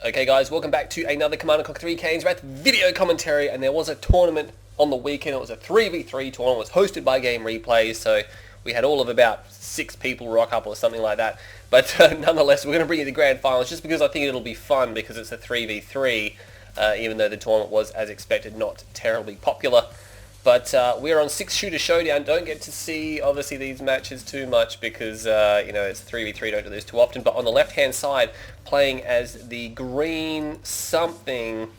Okay guys, welcome back to another Command & Conquer 3 Kane's Wrath video commentary, and there was a tournament on the weekend. It was a 3v3 tournament. It was hosted by Game Replays, so we had all of about 6 people rock up or something like that. But nonetheless, we're going to bring you the grand finals just because I think it'll be fun because it's a 3v3, even though the tournament was, as expected, not terribly popular. But we're on 6-shooter showdown. Don't get to see, obviously, these matches too much because, you know, it's 3v3, don't do this too often. But on the left-hand side, playing as the green something,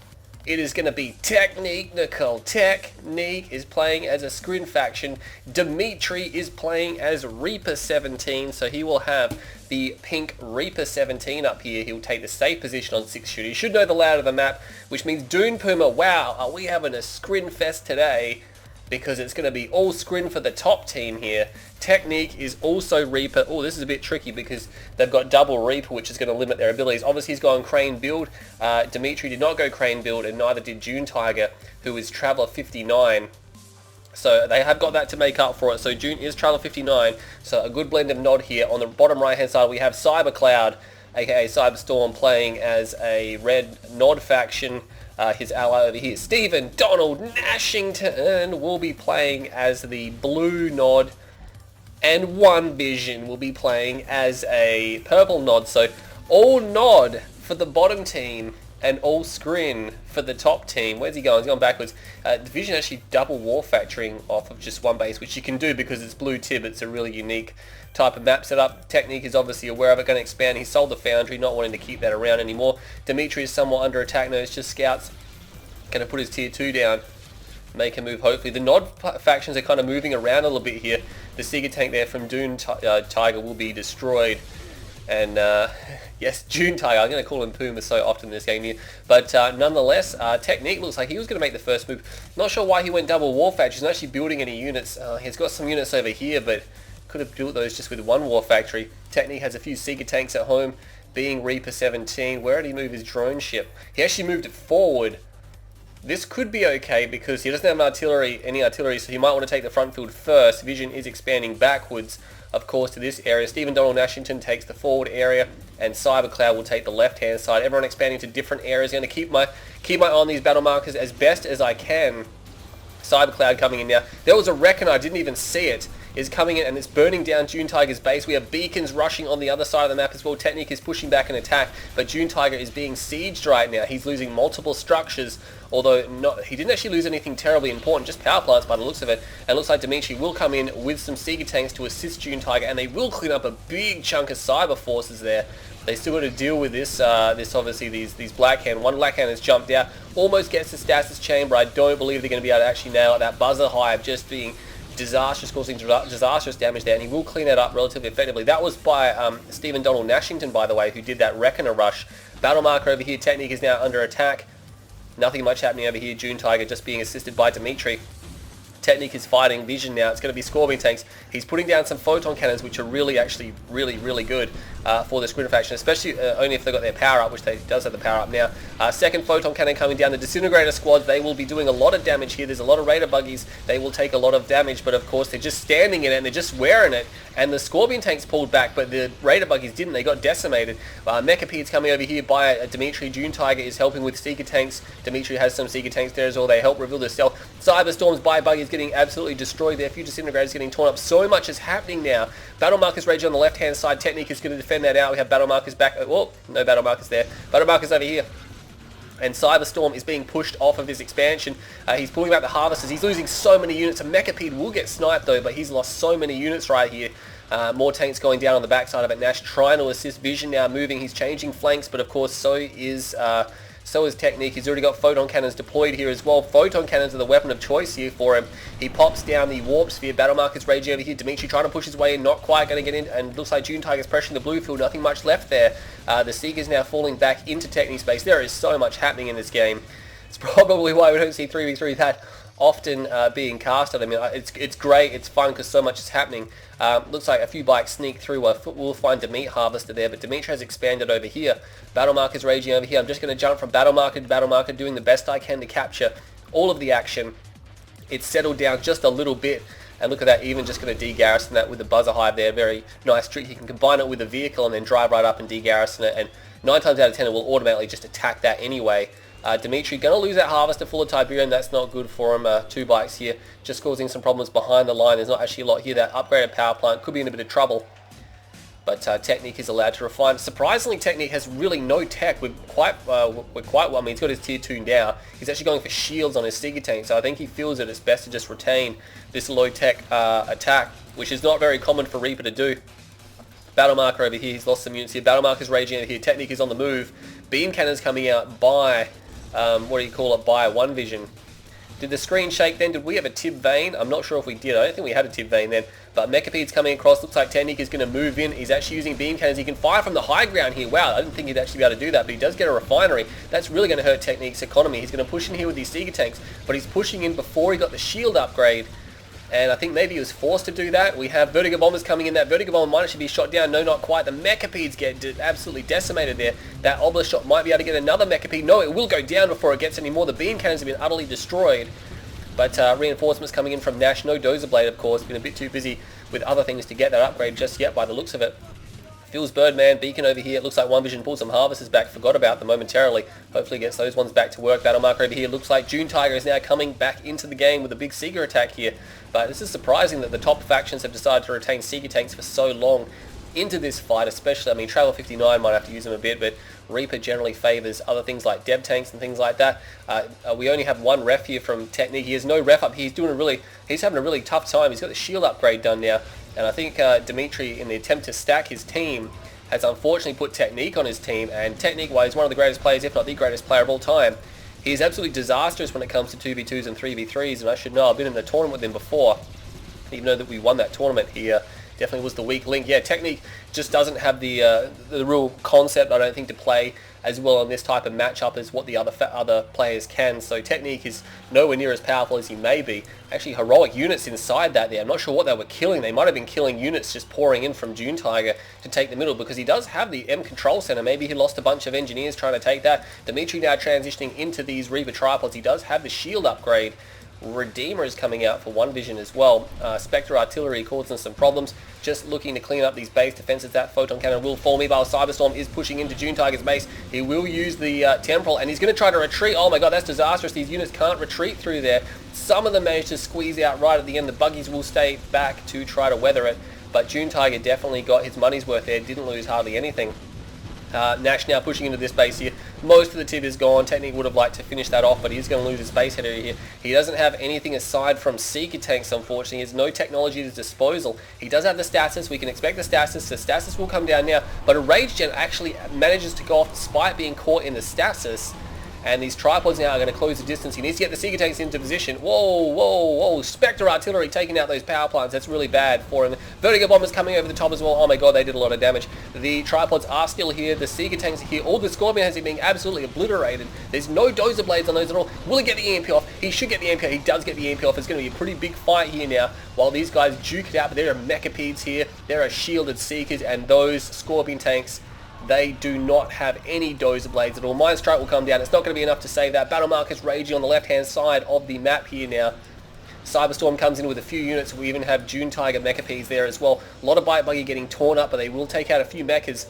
it is going to be Technique, Nicole. Technique is playing as a Scrin faction. Dimitri is playing as Reaper 17, so he will have the pink Reaper 17 up here. He'll take the safe position on 6-shooter. You should know the layout of the map, which means Dune Puma, wow, are we having a Scrin fest today? Because it's going to be all Scrin for the top team here. Technique is also Reaper. Oh, this is a bit tricky because they've got double Reaper, which is going to limit their abilities. Obviously, he's gone Crane build. Dimitri did not go Crane build, and neither did June Tiger, who is Traveler 59. So they have got that to make up for it. So June is Traveler 59. So a good blend of Nod here. On the bottom right-hand side, we have Cybercloud, aka Cyberstorm, playing as a red Nod faction. His ally over here, Stephen Donald Nashington, will be playing as the blue Nod, and One Vision will be playing as a purple Nod. So all Nod for the bottom team and all Scrin for the top team. Where's he going? He's going backwards. Vision actually double war factoring off of just one base, which you can do because it's blue tib. It's a really unique type of map setup. Technique is obviously aware of it, going to expand. He sold the Foundry, not wanting to keep that around anymore. Dimitri is somewhat under attack now. It's just scouts. Going to put his tier 2 down, make a move hopefully. The Nod factions are kind of moving around a little bit here. The Seeger tank there from Dune Tiger will be destroyed. And yes, June Tiger, I'm going to call him Puma so often in this game here. But nonetheless, Technique looks like he was going to make the first move. Not sure why he went double war factory. He's not actually building any units. He's got some units over here, but could have built those just with one war factory. Technique has a few Seeger tanks at home, being Reaper 17. Where did he move his drone ship? He actually moved it forward. This could be okay because he doesn't have any artillery, so he might want to take the front field first. Vision is expanding backwards, of course, to this area. Stephen Donald Nashington takes the forward area, and Cybercloud will take the left-hand side. Everyone expanding to different areas. Going to keep my eye on these battle markers as best as I can. Cybercloud coming in now. There was a Reckoner, I didn't even see it, is coming in and it's burning down June Tiger's base. We have beacons rushing on the other side of the map as well. Technique is pushing back an attack, but June Tiger is being sieged right now. He's losing multiple structures, although he didn't actually lose anything terribly important, just power plants by the looks of it. And it looks like Dimitri will come in with some Seeger tanks to assist June Tiger, and they will clean up a big chunk of cyber forces there. They still got to deal with this, obviously these Blackhand. One Blackhand has jumped out, almost gets to Stasis Chamber. I don't believe they're going to be able to actually nail it. That Buzzer Hive just being disastrous, causing disastrous damage there, and he will clean it up relatively effectively. That was by Stephen Donald Nashington, by the way, who did that Reckoner rush. Battle marker over here, Technique is now under attack. Nothing much happening over here. June Tiger just being assisted by Dimitri. Technique is fighting Vision now. It's going to be Scorpion tanks. He's putting down some photon cannons, which are really good for the Scrin faction, especially only if they've got their power up, which they does have the power up now. Second photon cannon coming down. The Disintegrator squad, they will be doing a lot of damage here. There's a lot of Raider buggies. They will take a lot of damage, but of course they're just standing in it and they're just wearing it. And the Scorpion tanks pulled back, but the Raider buggies didn't. They got decimated. Mechapede's coming over here by Dimitri. June Tiger is helping with Seeker tanks. Dimitri has some Seeker tanks there as well. They help reveal the stealth. Cyberstorm's by buggies getting absolutely destroyed there. A few Disintegrators getting torn up. So much is happening now. Battle markers raging on the left-hand side. Technique is going to defend that out. We have battle markers back. Oh, no battle markers there. Battle markers over here. And Cyberstorm is being pushed off of this expansion. He's pulling back the Harvesters. He's losing so many units. A Mechapede will get sniped though, but he's lost so many units right here. More tanks going down on the backside of it. Nash trying to assist Vision now moving. He's changing flanks, but of course so is Technique. He's already got photon cannons deployed here as well. Photon cannons are the weapon of choice here for him. He pops down the warp sphere. Battle markers raging over here. Dimitri trying to push his way in, not quite going to get in, and looks like June Tiger's pressuring the blue field. Nothing much left there. The Seeger's now falling back into Technique space. There is so much happening in this game. It's probably why we don't see 3v3 that often being casted. I mean, it's great, it's fun because so much is happening. Looks like a few bikes sneak through. We'll find the meat harvester there, but Dimitri has expanded over here. Battle markers raging over here. I'm just going to jump from battle marker to battle marker, doing the best I can to capture all of the action. It's settled down just a little bit. And look at that, even just going to de-garrison that with the buzzer hive there. Very nice trick. You can combine it with a vehicle and then drive right up and de-garrison it, and 9 times out of 10 it will automatically just attack that anyway. Dimitri going to lose that harvester full of Tiberium. That's not good for him. 2 bikes here, just causing some problems behind the line. There's not actually a lot here. That upgraded power plant could be in a bit of trouble. But Technique is allowed to refine. Surprisingly, Technique has really no tech. We're quite well. I mean, he's got his tier 2 now. He's actually going for shields on his Seeker tank, so I think he feels that it's best to just retain this low tech attack, which is not very common for Reaper to do. Battle Marker over here, he's lost some units here. Battle Marker's raging over here. Technique is on the move. Beam Cannon's coming out by, by One Vision. Did the screen shake then? Did we have a Tib Vane? I'm not sure if we did. I don't think we had a Tib Vane then. But Mechapede's coming across. Looks like Technique is going to move in. He's actually using beam cannons. He can fire from the high ground here. Wow, I didn't think he'd actually be able to do that. But he does get a refinery. That's really going to hurt Technique's economy. He's going to push in here with these Seeker tanks. But he's pushing in before he got the shield upgrade. And I think maybe he was forced to do that. We have Vertigo Bombers coming in. That Vertigo Bomber might actually be shot down. No, not quite. The Mechapedes get absolutely decimated there. That Obelisk shot might be able to get another Mechapede. No, it will go down before it gets any more. The beam cannons have been utterly destroyed. But reinforcements coming in from Nash. No Dozer Blade, of course. Been a bit too busy with other things to get that upgrade just yet by the looks of it. FeelsBirdMan, Beacon over here. It looks like One Vision pulled some harvesters back. Forgot about them momentarily. Hopefully gets those ones back to work. Battle Marker over here. Looks like June Tiger is now coming back into the game with a big Seeker attack here. But this is surprising that the top factions have decided to retain Seeker tanks for so long into this fight, especially. I mean, Travel 59 might have to use them a bit, but Reaper generally favors other things like Deb tanks and things like that. We only have one ref here from Technique. He has no ref up. He's having a really tough time. He's got the shield upgrade done now, and I think Dimitri, in the attempt to stack his team, has unfortunately put Technique on his team. And Technique, while he's one of the greatest players, if not the greatest player of all time, he is absolutely disastrous when it comes to 2v2s and 3v3s. And I should know, I've been in the tournament with him before, even though that we won that tournament here. Definitely was the weak link. Yeah, Technique just doesn't have the real concept, I don't think, to play as well on this type of matchup as what the other players can. So Technique is nowhere near as powerful as he may be. Actually, heroic units inside that there. I'm not sure what they were killing. They might have been killing units just pouring in from June Tiger to take the middle, because he does have the M Control Center. Maybe he lost a bunch of engineers trying to take that. Dimitri now transitioning into these Reaper tripods. He does have the shield upgrade. Redeemer is coming out for One Vision as well. Spectre Artillery causing some problems. Just looking to clean up these base defenses. That Photon Cannon will fall. Meanwhile, Cyberstorm is pushing into June Tiger's base. He will use the Temporal, and he's going to try to retreat. Oh my god, that's disastrous. These units can't retreat through there. Some of them manage to squeeze out right at the end. The buggies will stay back to try to weather it. But June Tiger definitely got his money's worth there. Didn't lose hardly anything. Nash now pushing into this base here. Most of the tip is gone. Technique would have liked to finish that off, but he's going to lose his base header here. He doesn't have anything aside from Seeker tanks, unfortunately. He has no technology at his disposal. He does have the stasis. We can expect the stasis. The stasis will come down now, but a Rage Gen actually manages to go off despite being caught in the stasis. And these tripods now are going to close the distance. He needs to get the Seeker tanks into position. Whoa, whoa, whoa. Spectre Artillery taking out those power plants. That's really bad for him. Vertigo Bombers coming over the top as well. Oh my god, they did a lot of damage. The tripods are still here. The Seeker tanks are here. All the Scorpion has being absolutely obliterated. There's no Dozer Blades on those at all. Will he get the EMP off? He should get the EMP off. He does get the EMP off. It's going to be a pretty big fight here now while these guys duke it out. But there are Mechapedes here. There are shielded Seekers, and those Scorpion tanks, they do not have any Dozer Blades at all. Mind Strike will come down. It's not going to be enough to save that. Battle Marker's raging on the left-hand side of the map here now. Cyberstorm comes in with a few units. We even have June Tiger Mechapedes there as well. A lot of Bite Buggy getting torn up, but they will take out a few mechas.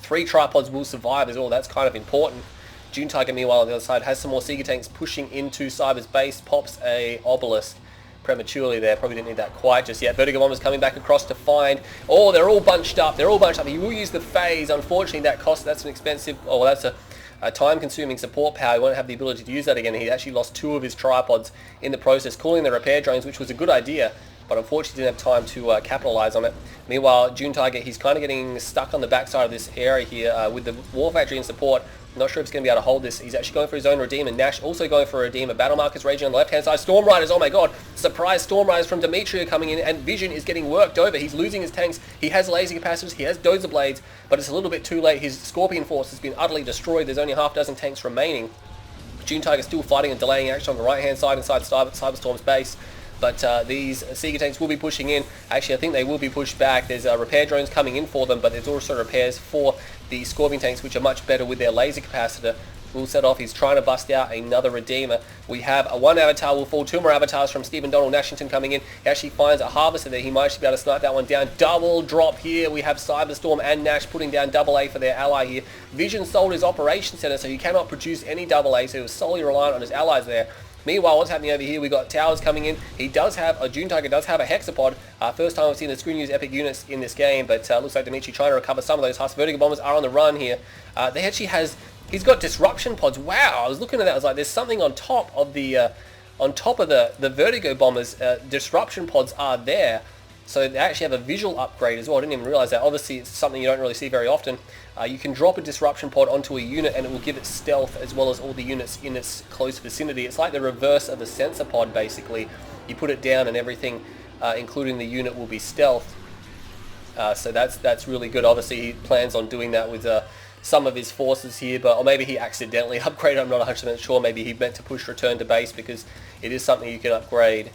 3 tripods will survive as well. That's kind of important. June Tiger, meanwhile, on the other side, has some more Seeker tanks pushing into Cyber's base. Pops a Obelisk prematurely there. Probably didn't need that quite just yet. Vertigo Bombers coming back across to find. Oh, they're all bunched up. They're all bunched up. He will use the phase. Unfortunately, that's an expensive... Oh, well, that's a time-consuming support power. He won't have the ability to use that again. He actually lost 2 of his tripods in the process, calling the repair drones, which was a good idea, but unfortunately didn't have time to capitalize on it. Meanwhile, June Tiger, he's kind of getting stuck on the backside of this area here with the War Factory in support. Not sure if he's going to be able to hold this. He's actually going for his own Redeemer. Nash also going for a Redeemer. Battle Markers raging on the left-hand side. Storm Riders, oh my god. Surprise Storm Riders from Dimitri are coming in, and Vision is getting worked over. He's losing his tanks. He has laser capacitors. He has Dozer Blades, but it's a little bit too late. His Scorpion Force has been utterly destroyed. There's only half dozen tanks remaining. June Tiger still fighting and delaying action on the right-hand side inside Cyberstorm's base. But these Seeker tanks will be pushing in. Actually, I think they will be pushed back. There's repair drones coming in for them, but there's also repairs for the Scorpion tanks, which are much better with their laser capacitor. will set off. He's trying to bust out another Redeemer. We have a one avatar will fall, two more avatars from Stephen Donald Nashington coming in. He actually finds a Harvester there. He might actually be able to snipe that one down. Double drop here. We have Cyberstorm and Nash putting down double A for their ally here. Vision sold his Operation Center, so he cannot produce any double A, so he was solely reliant on his allies there. Meanwhile, what's happening over here, we got towers coming in. He does have, June Tiger does have a Hexapod. First time I've seen the screen use epic units in this game, but looks like Dimitri trying to recover some of those husks. Vertigo Bombers are on the run here. They actually he's got disruption pods. Wow, I was looking at that, I was like, there's something on top of the Vertigo Bombers. Disruption pods are there. So they actually have a visual upgrade as well. I didn't even realize that. Obviously, it's something you don't really see very often. You can drop a disruption pod onto a unit and it will give it stealth as well as all the units in its close vicinity. It's like the reverse of a sensor pod, basically. You put it down and everything, including the unit, will be stealth. So that's really good. Obviously, he plans on doing that with some of his forces here, or maybe he accidentally upgraded. I'm not 100% sure. Maybe he meant to push return to base, because it is something you can upgrade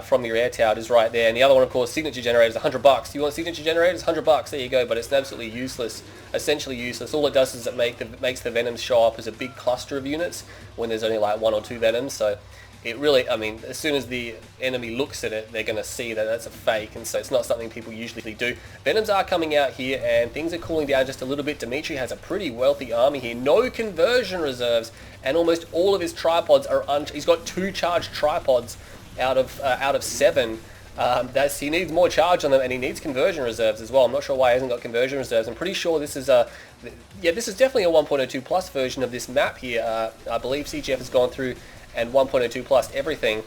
from your air tower. It is right there. And the other one, of course, signature generators, $100. You want signature generators? $100. There you go. But it's absolutely useless. Essentially useless. All it does is it makes the Venoms show up as a big cluster of units when there's only like one or two Venoms. So it really, I mean, as soon as the enemy looks at it, they're going to see that that's a fake, and so it's not something people usually do. Venoms are coming out here, and things are cooling down just a little bit. Dimitri has a pretty wealthy army here. No conversion reserves, and almost all of his tripods are he's got 2 charged tripods out of 7. He needs more charge on them, and he needs conversion reserves as well. I'm not sure why he hasn't got conversion reserves. I'm pretty sure this is this is definitely a 1.02 plus version of this map here. I believe CGF has gone through and 1.02 plus everything.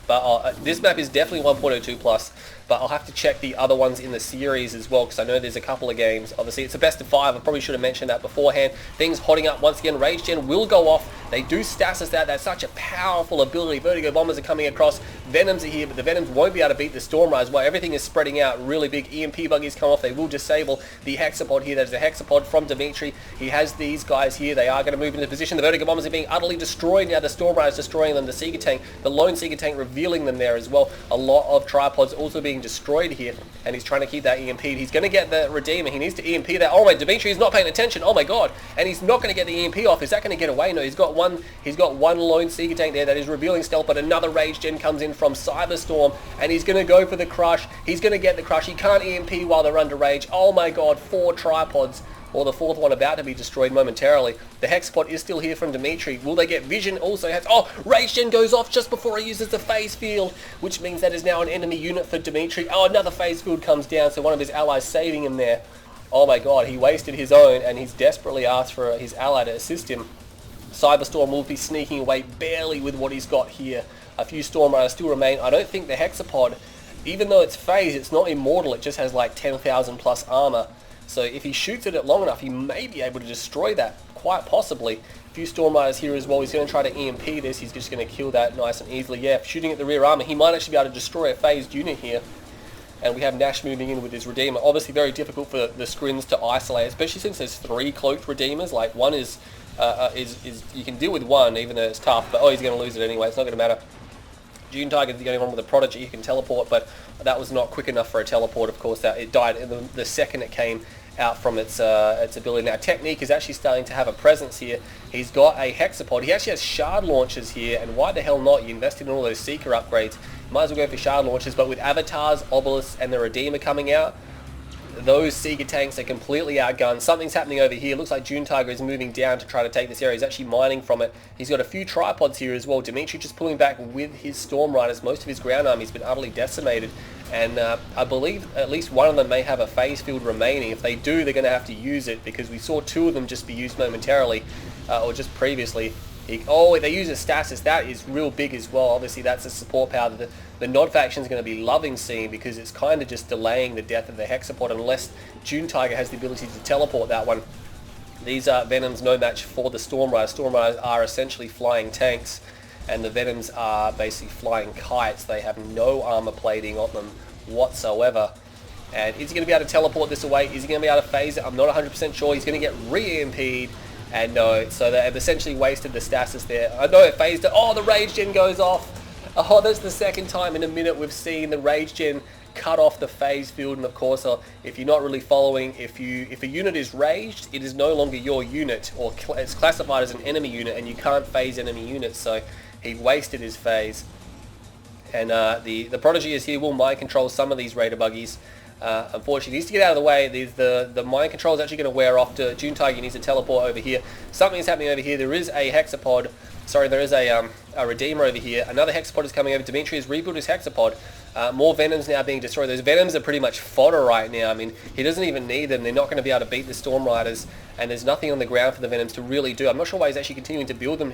But this map is definitely 1.02 plus, but I'll have to check the other ones in the series as well, because I know there's a couple of games. Obviously, it's a best of 5. I probably should have mentioned that beforehand. Things hotting up once again. Rage Gen will go off. They do stasis that. That's such a powerful ability. Vertigo Bombers are coming across. Venoms are here, but the Venoms won't be able to beat the Storm Rise while everything is spreading out. Really big EMP buggies come off. They will disable the Hexapod here. That is a Hexapod from Dimitri. He has these guys here. They are going to move into position. The Vertigo Bombers are being utterly destroyed now. The Storm Rise destroying them. The Seeker Tank, the lone Seeker Tank revealing them there as well. A lot of tripods also being destroyed here, and he's trying to keep that EMP. He's going to get the Redeemer. He needs to EMP that. Oh my, Dimitri is not paying attention. Oh my god. And he's not going to get the EMP off. Is that going to get away? No, he's got one lone Seeker Tank there that is revealing stealth, but another Rage Gen comes in from Cyberstorm, and he's going to go for the crush. He's going to get the crush. He can't EMP while they're under rage. Oh my god, 4 tripods. Or the 4th one about to be destroyed momentarily. The Hexapod is still here from Dimitri. Will they get vision? Also has... Oh! Rage Gen goes off just before he uses the phase field, which means that is now an enemy unit for Dimitri. Oh, another phase field comes down, so one of his allies saving him there. Oh my god, he wasted his own, and he's desperately asked for his ally to assist him. Cyberstorm will be sneaking away barely with what he's got here. A few Storm Riders still remain. I don't think the Hexapod, even though it's phase, it's not immortal. It just has like 10,000 plus armor. So if he shoots at it long enough, he may be able to destroy that, quite possibly. A few Storm Riders here as well. He's going to try to EMP this. He's just going to kill that nice and easily. Yeah, shooting at the rear armor. He might actually be able to destroy a phased unit here. And we have Nash moving in with his Redeemer. Obviously very difficult for the Skrins to isolate, especially since there's 3 cloaked Redeemers. Like, one is you can deal with one, even though it's tough. But, oh, he's going to lose it anyway. It's not going to matter. June Tiger is the only one with a Prodigy who can teleport, but that was not quick enough for a teleport, of course. That it died in the second it came out from its ability. Now, Technique is actually starting to have a presence here. He's got a Hexapod. He actually has shard launchers here, and why the hell not? You invested in all those Seeker upgrades. You might as well go for shard launchers, but with Avatars, Obelisks, and the Redeemer coming out, those Seeker tanks are completely outgunned. Something's happening over here. Looks like June Tiger is moving down to try to take this area. He's actually mining from it. He's got a few tripods here as well. Dimitri just pulling back with his Storm Riders. Most of his ground army's been utterly decimated. And I believe at least one of them may have a phase field remaining. If they do, they're going to have to use it, because we saw 2 of them just be used momentarily, or just previously. They use a stasis. That is real big as well. Obviously, that's a support power that the Nod faction is going to be loving seeing, because it's kind of just delaying the death of the Hexapod unless June Tiger has the ability to teleport that one. These Venoms no match for the Storm Riders. Storm Riders are essentially flying tanks, and the Venoms are basically flying kites. They have no armor plating on them whatsoever. And is he going to be able to teleport this away? Is he going to be able to phase it? I'm not 100% sure. He's going to get re-EMP'd. And no, so they've essentially wasted the stasis there. I know it phased it. Oh, the Rage Gen goes off. Oh, that's the second time in a minute we've seen the Rage Gen cut off the phase field, and of course, if you're not really following, if a unit is raged, it is no longer your unit, or it's classified as an enemy unit, and you can't phase enemy units, so he wasted his phase. And the Prodigy is here, will mind control some of these Raider buggies. Unfortunately, he needs to get out of the way. The mind control is actually going to wear off. June Tiger needs to teleport over here. Something is happening over here. There is a hexapod. Sorry, there is a Redeemer over here. Another hexapod is coming over. Dimitri has rebuilt his hexapod. More Venoms now being destroyed. Those Venoms are pretty much fodder right now. I mean, he doesn't even need them. They're not going to be able to beat the Storm Riders, and there's nothing on the ground for the Venoms to really do. I'm not sure why he's actually continuing to build them.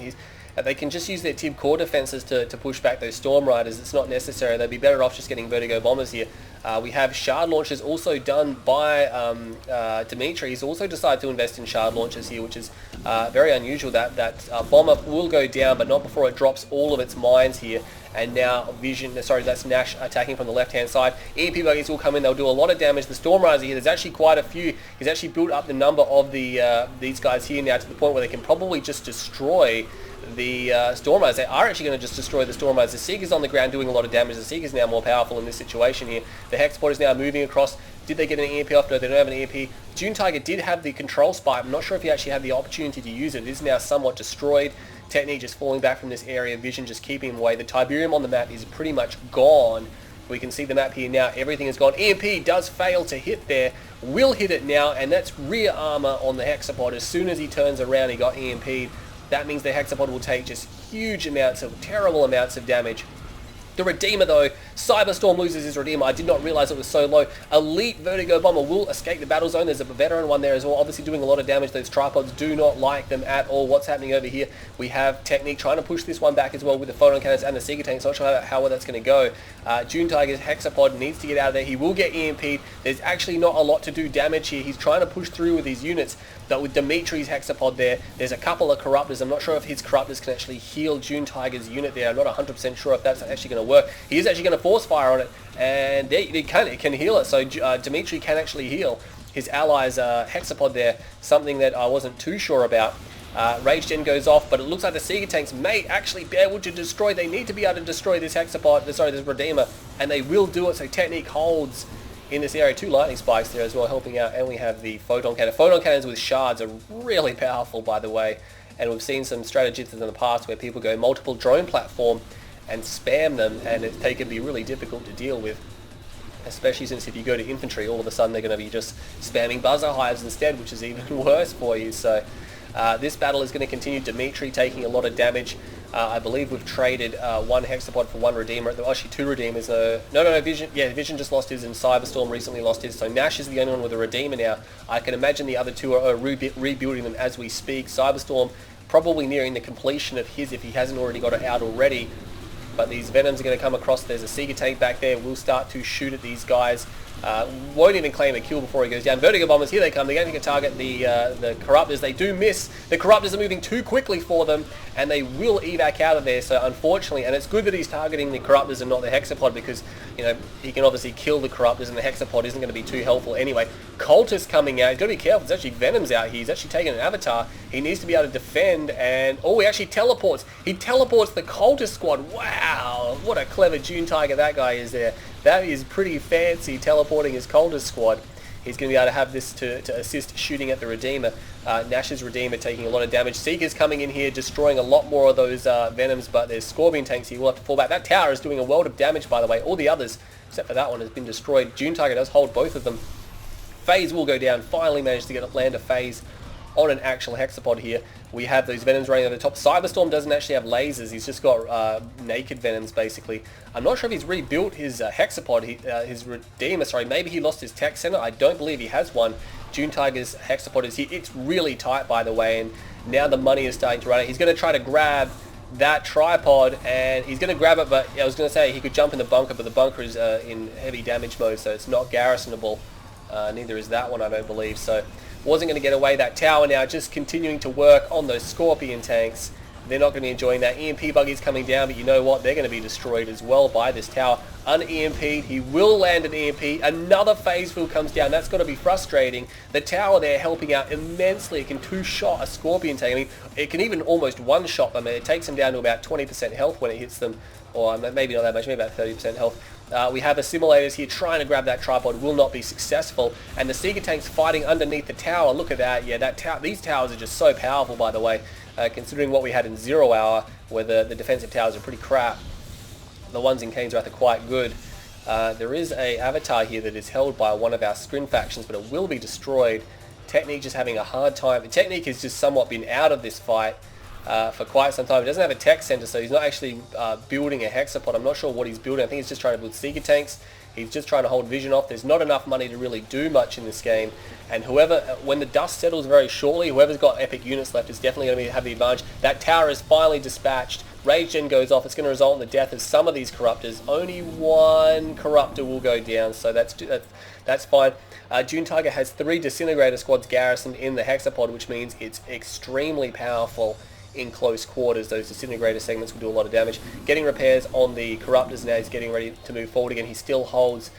They can just use their Tib core defenses to push back those Storm Riders. It's not necessary. They'd be better off just getting Vertigo Bombers here. We have Shard Launchers also done by Dimitri. He's also decided to invest in Shard Launchers here, which is very unusual. That Bomber will go down, but not before it drops all of its mines here. And now that's Nash attacking from the left-hand side. EMP buggies will come in. They'll do a lot of damage. The Storm Riders here, there's actually quite a few. He's actually built up the number of these guys here now to the point where they can probably just destroy the Storm Riders. They are actually going to just destroy the Storm Riders. The Seeker's on the ground doing a lot of damage. The Seeker's now more powerful in this situation here. The Hexapod is now moving across. Did they get an EMP off? No, they don't have an EMP. June Tiger did have the control spike. I'm not sure if he actually had the opportunity to use it. It is now somewhat destroyed. Technique just falling back from this area. Vision just keeping him away. The Tiberium on the map is pretty much gone. We can see the map here now. Everything is gone. EMP does fail to hit there. Will hit it now, and that's rear armor on the Hexapod. As soon as he turns around, he got EMP'd. That means the Hexapod will take just huge amounts of, terrible amounts of damage. The Redeemer though, Cyberstorm loses his Redeemer. I did not realize it was so low. Elite Vertigo Bomber will escape the battle zone. There's a veteran one there as well, obviously doing a lot of damage. Those tripods do not like them at all. What's happening over here? We have Technique trying to push this one back as well with the photon cannons and the Seeker tanks. Not sure how well that's going to go. June Tiger's Hexapod needs to get out of there. He will get EMP'd. There's actually not a lot to do damage here. He's trying to push through with his units. But with Dimitri's Hexapod there, there's a couple of Corruptors. I'm not sure if his Corruptors can actually heal June Tiger's unit there. I'm not 100% sure if that's actually going to work. He is actually going to force fire on it, and it can heal it. So Dimitri can actually heal his allies' Hexapod there, something that I wasn't too sure about. Rage Gen goes off, but it looks like the Seeker tanks may actually be able to destroy. They need to be able to destroy this Hexapod, this Redeemer, and they will do it. So Technique holds in this area. 2 lightning spikes there as well helping out, and we have the photon cannon. Photon cannons with shards are really powerful, by the way, and we've seen some strategies in the past where people go multiple drone platform and spam them, and they can be really difficult to deal with, especially since if you go to infantry, all of a sudden they're going to be just spamming buzzer hives instead, which is even worse for you. So this battle is going to continue. Dimitri taking a lot of damage. I believe we've traded 1 Hexapod for 1 Redeemer. Actually 2 Redeemers. No, Vision. Yeah, Vision just lost his, and Cyberstorm recently lost his. So Nash is the only one with a Redeemer now. I can imagine the other 2 are rebuilding them as we speak. Cyberstorm probably nearing the completion of his if he hasn't already got it out already. But these Venoms are going to come across. There's a Seeker tank back there. We'll start to shoot at these guys. Won't even claim a kill before he goes down. Vertigo Bombers, here they come. They're going to target the Corruptors. They do miss. The Corruptors are moving too quickly for them, and they will evac out of there. So unfortunately, and it's good that he's targeting the Corruptors and not the Hexapod, because he can obviously kill the Corruptors, and the Hexapod isn't going to be too helpful anyway. Cultist coming out. He's got to be careful. There's actually Venoms out here. He's actually taking an Avatar. He needs to be able to defend, and he actually teleports. He teleports the Cultist squad. Wow, what a clever June Tiger that guy is there. That is pretty fancy, teleporting his Cultist squad. He's going to be able to have this to assist shooting at the Redeemer. Nash's Redeemer taking a lot of damage. Seeker's coming in here, destroying a lot more of those Venoms, but there's Scorpion tanks here. We'll have to fall back. That tower is doing a world of damage, by the way. All the others, except for that one, has been destroyed. June Tiger does hold both of them. Phase will go down. Finally managed to land a phase on an actual Hexapod here. We have those Venoms running over the top. Cyberstorm doesn't actually have lasers. He's just got naked Venoms, basically. I'm not sure if he's rebuilt his Hexapod, his Redeemer, sorry. Maybe he lost his tech center. I don't believe he has one. June Tiger's Hexapod is here. It's really tight, by the way, and now the money is starting to run out. He's going to try to grab that tripod, and he's going to grab it, but I was going to say he could jump in the bunker, but the bunker is in heavy damage mode, so it's not garrisonable. Neither is that one, I don't believe. So wasn't going to get away. That tower now just continuing to work on those Scorpion tanks. They're not going to be enjoying that. EMP buggy's coming down, but you know what? They're going to be destroyed as well by this tower. Un-EMP'd. He will land an EMP. Another phase field comes down. That's got to be frustrating. The tower there helping out immensely. It can 2-shot a Scorpion tank. I mean, it can even almost 1-shot them. It takes them down to about 20% health when it hits them. Or maybe not that much, maybe about 30% health. We have assimilators here trying to grab that tripod, will not be successful. And the Seeker tanks fighting underneath the tower. Look at that. Yeah, these towers are just so powerful, by the way, considering what we had in 0 hour, where the defensive towers are pretty crap. The ones in Kane's Wrath are quite good. There is a avatar here that is held by one of our Scrin factions, but it will be destroyed. Technique just having a hard time. Technique has just somewhat been out of this fight for quite some time. He doesn't have a tech center, so he's not actually building a hexapod. I'm not sure what he's building. I think he's just trying to build Seeker tanks. He's just trying to hold vision off. There's not enough money to really do much in this game. And when the dust settles very shortly, whoever's got epic units left is definitely going to have the advantage. That tower is finally dispatched. Rage Gen goes off. It's going to result in the death of some of these corruptors. Only one corruptor will go down, so that's fine. June Tiger has 3 disintegrator squads garrisoned in the hexapod, which means it's extremely powerful in close quarters. Those disintegrator segments will do a lot of damage. Getting repairs on the corruptors now. He's getting ready to move forward again. He still holds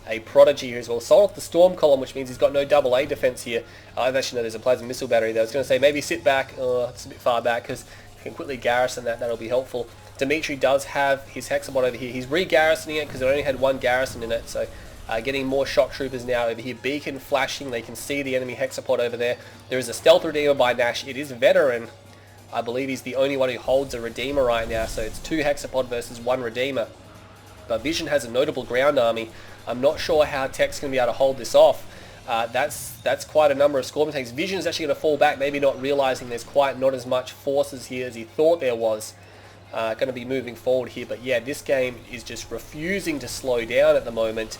a prodigy here as well. Sold off the storm column, which means he's got no AA defense here. I actually know there's a plasma missile battery there. I was going to say maybe sit back. It's a bit far back because you can quickly garrison that. That'll be helpful. Dimitri does have his hexapod over here. He's re-garrisoning it because it only had 1 garrison in it. So getting more shock troopers now over here. Beacon flashing. They can see the enemy hexapod over there. There is a stealth redeemer by Nash. It is veteran. I believe he's the only one who holds a Redeemer right now, so it's 2 Hexapod versus 1 Redeemer. But Vision has a notable ground army. I'm not sure how Tech's going to be able to hold this off. That's quite a number of Scorpion tanks. Vision is actually going to fall back, maybe not realizing there's quite not as much forces here as he thought there was. Going to be moving forward here, but yeah, this game is just refusing to slow down at the moment.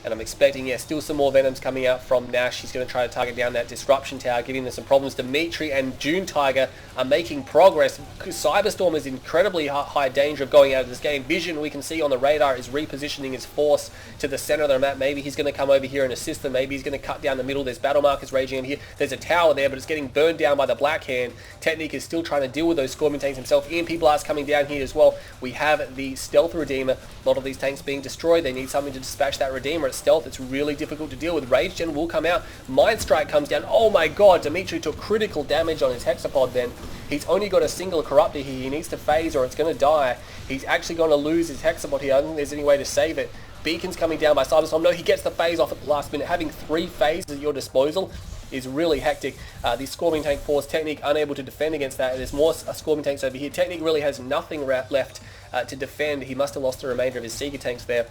And I'm expecting, yeah, still some more Venoms coming out from Nash. He's going to try to target down that Disruption Tower, giving them some problems. Dimitri and June Tiger are making progress. Cyberstorm is in incredibly high danger of going out of this game. Vision, we can see on the radar, is repositioning his force to the center of the map. Maybe he's going to come over here and assist them. Maybe he's going to cut down the middle. There's battle markers raging in here. There's a tower there, but it's getting burned down by the Black Hand. Technique is still trying to deal with those Scorpion tanks himself. EMP Blast coming down here as well. We have the Stealth Redeemer. A lot of these tanks being destroyed. They need something to dispatch that Redeemer. It's stealth. It's really difficult to deal with. Rage Gen will come out. Mind Strike comes down. Oh my god, Dimitri took critical damage on his hexapod then. He's only got a single corruptor here. He needs to phase or it's going to die. He's actually going to lose his hexapod here. I don't think there's any way to save it. Beacon's coming down by Cyberstorm. No, he gets the phase off at the last minute. Having 3 phases at your disposal is really hectic. The Scorpion tank force, Technique unable to defend against that. There's more Scorpion tanks over here. Technique really has nothing left to defend. He must have lost the remainder of his Seeker tanks there.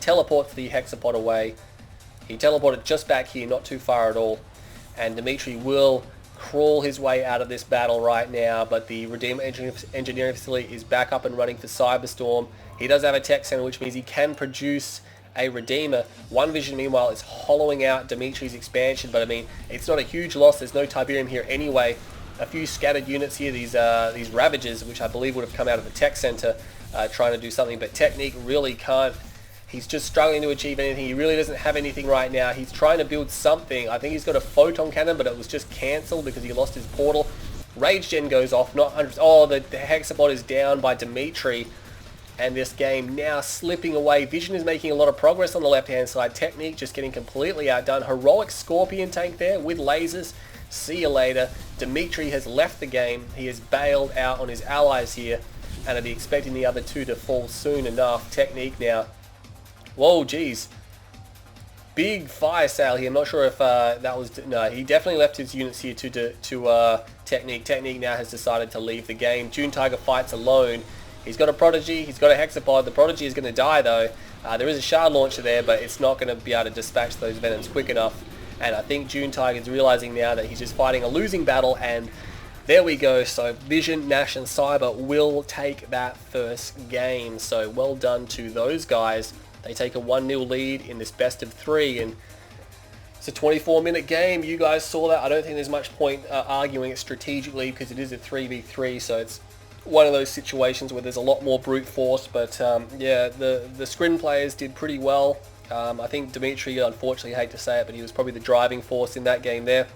Teleports the hexapod away. He teleported just back here, not too far at all. And Dimitri will crawl his way out of this battle right now, but the Redeemer Engineering Facility is back up and running for Cyberstorm. He does have a tech center, which means he can produce a Redeemer. One Vision, meanwhile, is hollowing out Dimitri's expansion, but I mean, it's not a huge loss. There's no Tiberium here anyway. A few scattered units here, these Ravagers, which I believe would have come out of the tech center, trying to do something, but Technique really can't. He's just struggling to achieve anything. He really doesn't have anything right now. He's trying to build something. I think he's got a photon cannon, but it was just cancelled because he lost his portal. Rage Gen goes off, not hundreds. Oh, the hexapod is down by Dimitri. And this game now slipping away. Vision is making a lot of progress on the left-hand side. Technique just getting completely outdone. Heroic Scorpion tank there with lasers. See you later. Dimitri has left the game. He has bailed out on his allies here. And I'll be expecting the other 2 to fall soon enough. Technique now. Whoa, geez. Big fire sale here. I'm not sure if that was... No, he definitely left his units here to Technique. Technique now has decided to leave the game. June Tiger fights alone. He's got a Prodigy. He's got a Hexapod. The Prodigy is going to die, though. There is a Shard Launcher there, but it's not going to be able to dispatch those Venoms quick enough. And I think June Tiger is realizing now that he's just fighting a losing battle, and there we go. So Vision, Nash, and Cyber will take that first game. So well done to those guys. They take a 1-0 lead in this best of 3, and it's a 24-minute game. You guys saw that. I don't think there's much point arguing it strategically because it is a 3v3, so it's one of those situations where there's a lot more brute force. But yeah, the Scrin players did pretty well. I think Dimitri, unfortunately, I hate to say it, but he was probably the driving force in that game there.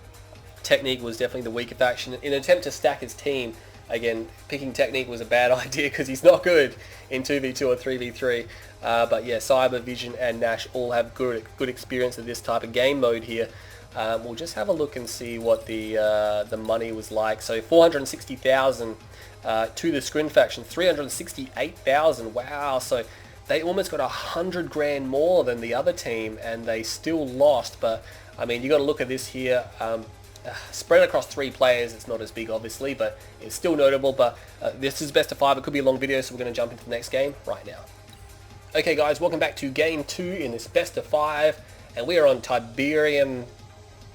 Technique was definitely the weaker faction. In an attempt to stack his team, again, picking Technique was a bad idea because he's not good in 2v2 or 3v3. But yeah, Cyber, Vision, and Nash all have good experience of this type of game mode here. We'll just have a look and see what the money was like. So 460,000 to the Scrin faction, 368,000. Wow. So they almost got 100 grand more than the other team, and they still lost. But I mean, you got to look at this here. Spread across 3 players, it's not as big obviously, but it's still notable. But this is best of 5. It could be a long video, so we're going to jump into the next game right now. Okay guys, welcome back to game 2 in this best of 5, and we are on Tiberium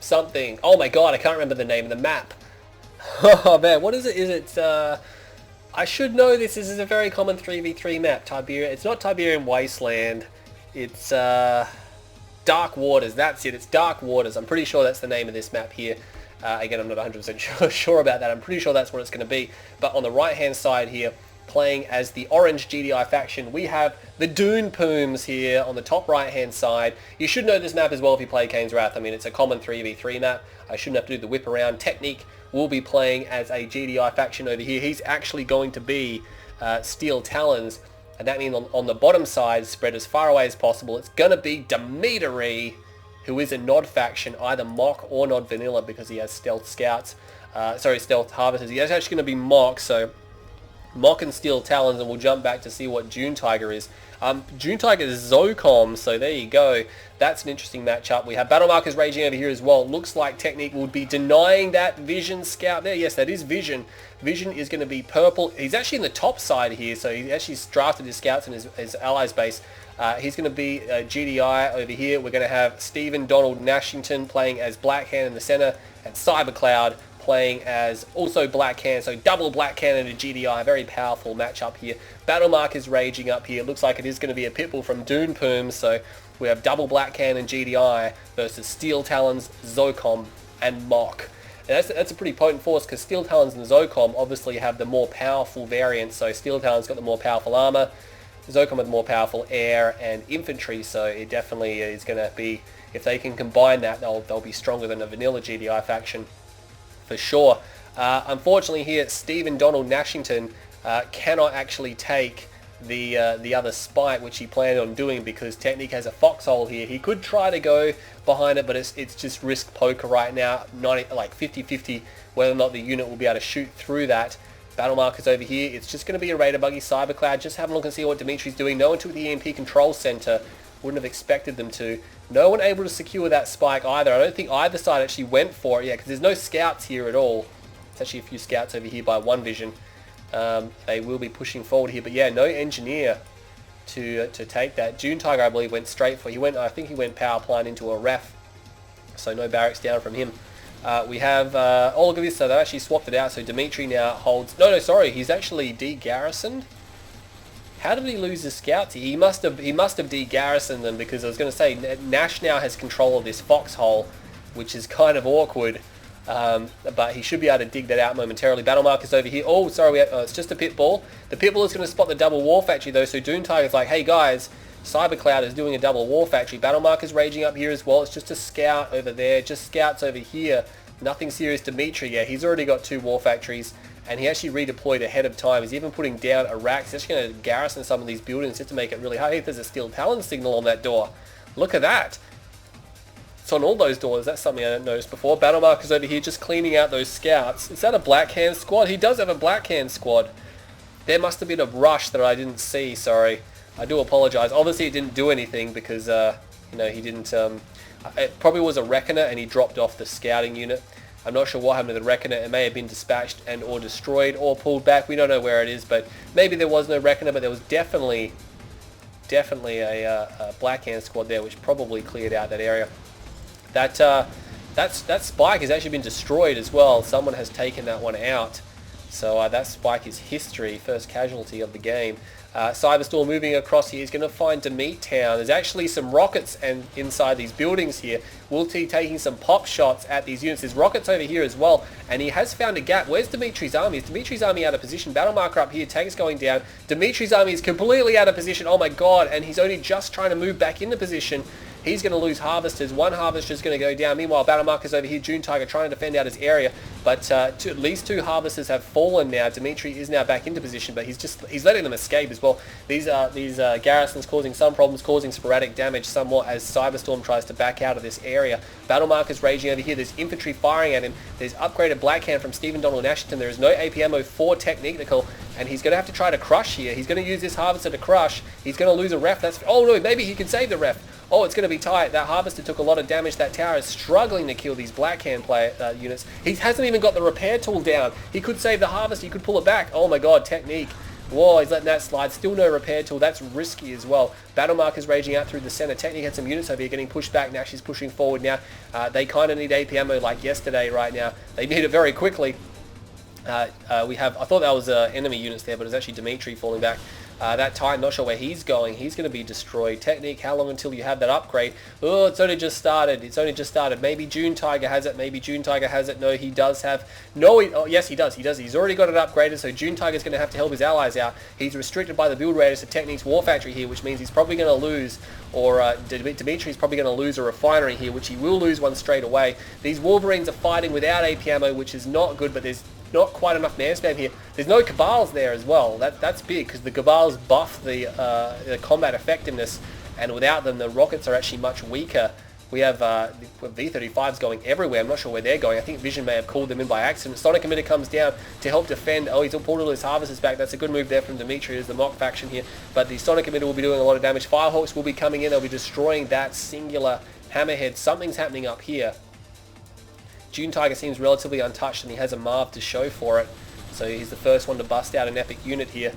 something. Oh my god, I can't remember the name of the map. Oh man, what is it? Is it I should know this. This is a very common 3v3 map. Tiberium. It's not Tiberium Wasteland. It's Dark Waters. That's it. It's Dark Waters. I'm pretty sure that's the name of this map here. Again, I'm not 100% sure about that. I'm pretty sure that's what it's going to be. But on the right-hand side here, playing as the orange GDI faction, we have the Dune Pooms here on the top right-hand side. You should know this map as well if you play Kane's Wrath. I mean, it's a common 3v3 map. I shouldn't have to do the whip around. Technique will be playing as a GDI faction over here. He's actually going to be Steel Talons, and that means on the bottom side, spread as far away as possible, it's going to be Decmeber, who is a Nod faction, either Mock or Nod Vanilla, because he has Stealth Scouts. Stealth Harvesters. He is actually going to be Mock, so Mock and Steel Talons, and we'll jump back to see what June Tiger is. June Tiger is Zocom, so there you go. That's an interesting matchup. We have Battle Markers raging over here as well. Looks like Technique would be denying that Vision Scout there. Yes, that is Vision. Vision is going to be purple. He's actually in the top side here, so he actually drafted his scouts in his allies base. He's going to be GDI over here. We're going to have Stephen Donald Nashington playing as Black Hand in the center, and Cybercloud playing as also Black Hand, so double Black Hand and a GDI. Very powerful matchup here. Battle Markers raging up here. Looks like it is going to be a pitbull from Dune Pooms, so we have double Black Hand and GDI versus Steel Talons, Zocom, and Mock. And that's a pretty potent force, because Steel Talons and Zocom obviously have the more powerful variants. So Steel Talons got the more powerful armor, Zocom with more powerful air and infantry, so it definitely is going to be, if they can combine that, they'll be stronger than a vanilla GDI faction for sure. Unfortunately here, Stephen Donald Nashington cannot actually take the other spike, which he planned on doing, because Technique has a foxhole here. He could try to go behind it, but it's just risk poker right now. 50-50 whether or not the unit will be able to shoot through that. Battle Markers over here. It's just going to be a Raider Buggy Cybercloud. Just have a look and see what Dimitri's doing. No one took the EMP control center. Wouldn't have expected them to. No one able to secure that spike either. I don't think either side actually went for it yet, because there's no scouts here at all. There's actually a few scouts over here by One Vision. They will be pushing forward here, but yeah, no engineer to take that. June Tiger, I believe, went straight for. I think he went power plant into a ref, so no barracks down from him. We have all of this, so they actually swapped it out. So Dimitri now holds. No, sorry, he's actually de-garrisoned. How did he lose his scouts? He must have de-garrisoned them, because I was going to say Nash now has control of this foxhole, which is kind of awkward. But he should be able to dig that out momentarily. Battle Markers over here. Oh, sorry, it's just a pitbull. The pitbull is going to spot the double war factory though, so Dune Tiger's like, hey guys, Cybercloud is doing a double war factory. Battle Markers raging up here as well. It's just a scout over there, just scouts over here. Nothing serious. Dimitri, yeah, he's already got 2 war factories, and he actually redeployed ahead of time. He's even putting down a rack. He's actually going to garrison some of these buildings just to make it really hard. Hey, there's a Steel Talon signal on that door. Look at that. It's on all those doors. That's something I didn't notice before. Battle Markers over here just cleaning out those scouts. Is that a Black Hand squad? He does have a Black Hand squad. There must have been a rush that I didn't see. Sorry. I do apologize. Obviously it didn't do anything, because he didn't it probably was a Reckoner and he dropped off the scouting unit. I'm not sure what happened to the Reckoner. It may have been dispatched and or destroyed or pulled back. We don't know where it is, but maybe there was no Reckoner, but there was definitely a Black Hand squad there, which probably cleared out that area. That spike has actually been destroyed as well. Someone has taken that one out. So that spike is history, first casualty of the game. Cyberstorm moving across here. He's going to find Demet Town. There's actually some rockets inside these buildings here. Wilty taking some pop shots at these units. There's rockets over here as well, and he has found a gap. Where's Dimitri's army? Is Dimitri's army out of position? Battle marker up here. Tanks going down. Dimitri's army is completely out of position. Oh my god, and he's only just trying to move back into position. He's going to lose harvesters. One harvester's going to go down. Meanwhile, Battlemarker's over here. June Tiger trying to defend out his area, but at least 2 harvesters have fallen now. Dimitri is now back into position, but he's letting them escape as well. These garrisons causing some problems, causing sporadic damage somewhat as Cyberstorm tries to back out of this area. Battlemarker's raging over here. There's infantry firing at him. There's upgraded Blackhand from Stephen Donald Ashton. There is no AP ammo for Technical, and he's going to have to try to crush here. He's going to use this harvester to crush. He's going to lose a ref. Oh no, maybe he can save the ref. Oh, it's going to be tight. That harvester took a lot of damage. That tower is struggling to kill these Blackhand units. He hasn't even got the repair tool down. He could save the harvester. He could pull it back. Oh my god, Technique. Whoa, he's letting that slide. Still no repair tool. That's risky as well. Battlemarker's raging out through the center. Technique had some units over here getting pushed back. Now she's pushing forward now. They kind of need AP ammo like yesterday right now. They need it very quickly. I thought that was enemy units there, but it's actually Dimitri falling back. That Titan, not sure where he's going. He's going to be destroyed. Technique, how long until you have that upgrade? Oh, it's only just started. It's only just started. Maybe June Tiger has it. Maybe June Tiger has it. No, he does have... No, oh, yes, he does. He does. He's already got it upgraded, so June Tiger's going to have to help his allies out. He's restricted by the build raiders to Technique's War Factory here, which means he's probably going to lose, or Dimitri's probably going to lose a refinery here, which he will lose one straight away. These Wolverines are fighting without AP ammo, which is not good, but there's not quite enough man spam here. There's no Cabals there as well. That's big because the Cabals buff the combat effectiveness, and without them the rockets are actually much weaker. We have V-35s going everywhere. I'm not sure where they're going. I think Vision may have called them in by accident. Sonic Emitter comes down to help defend. Oh, he's pulled all his harvesters back. That's a good move there from Dimitri as the mock faction here. But the Sonic Emitter will be doing a lot of damage. Firehawks will be coming in. They'll be destroying that singular hammerhead. Something's happening up here. June Tiger seems relatively untouched, and he has a Marv to show for it. So he's the first one to bust out an epic unit here.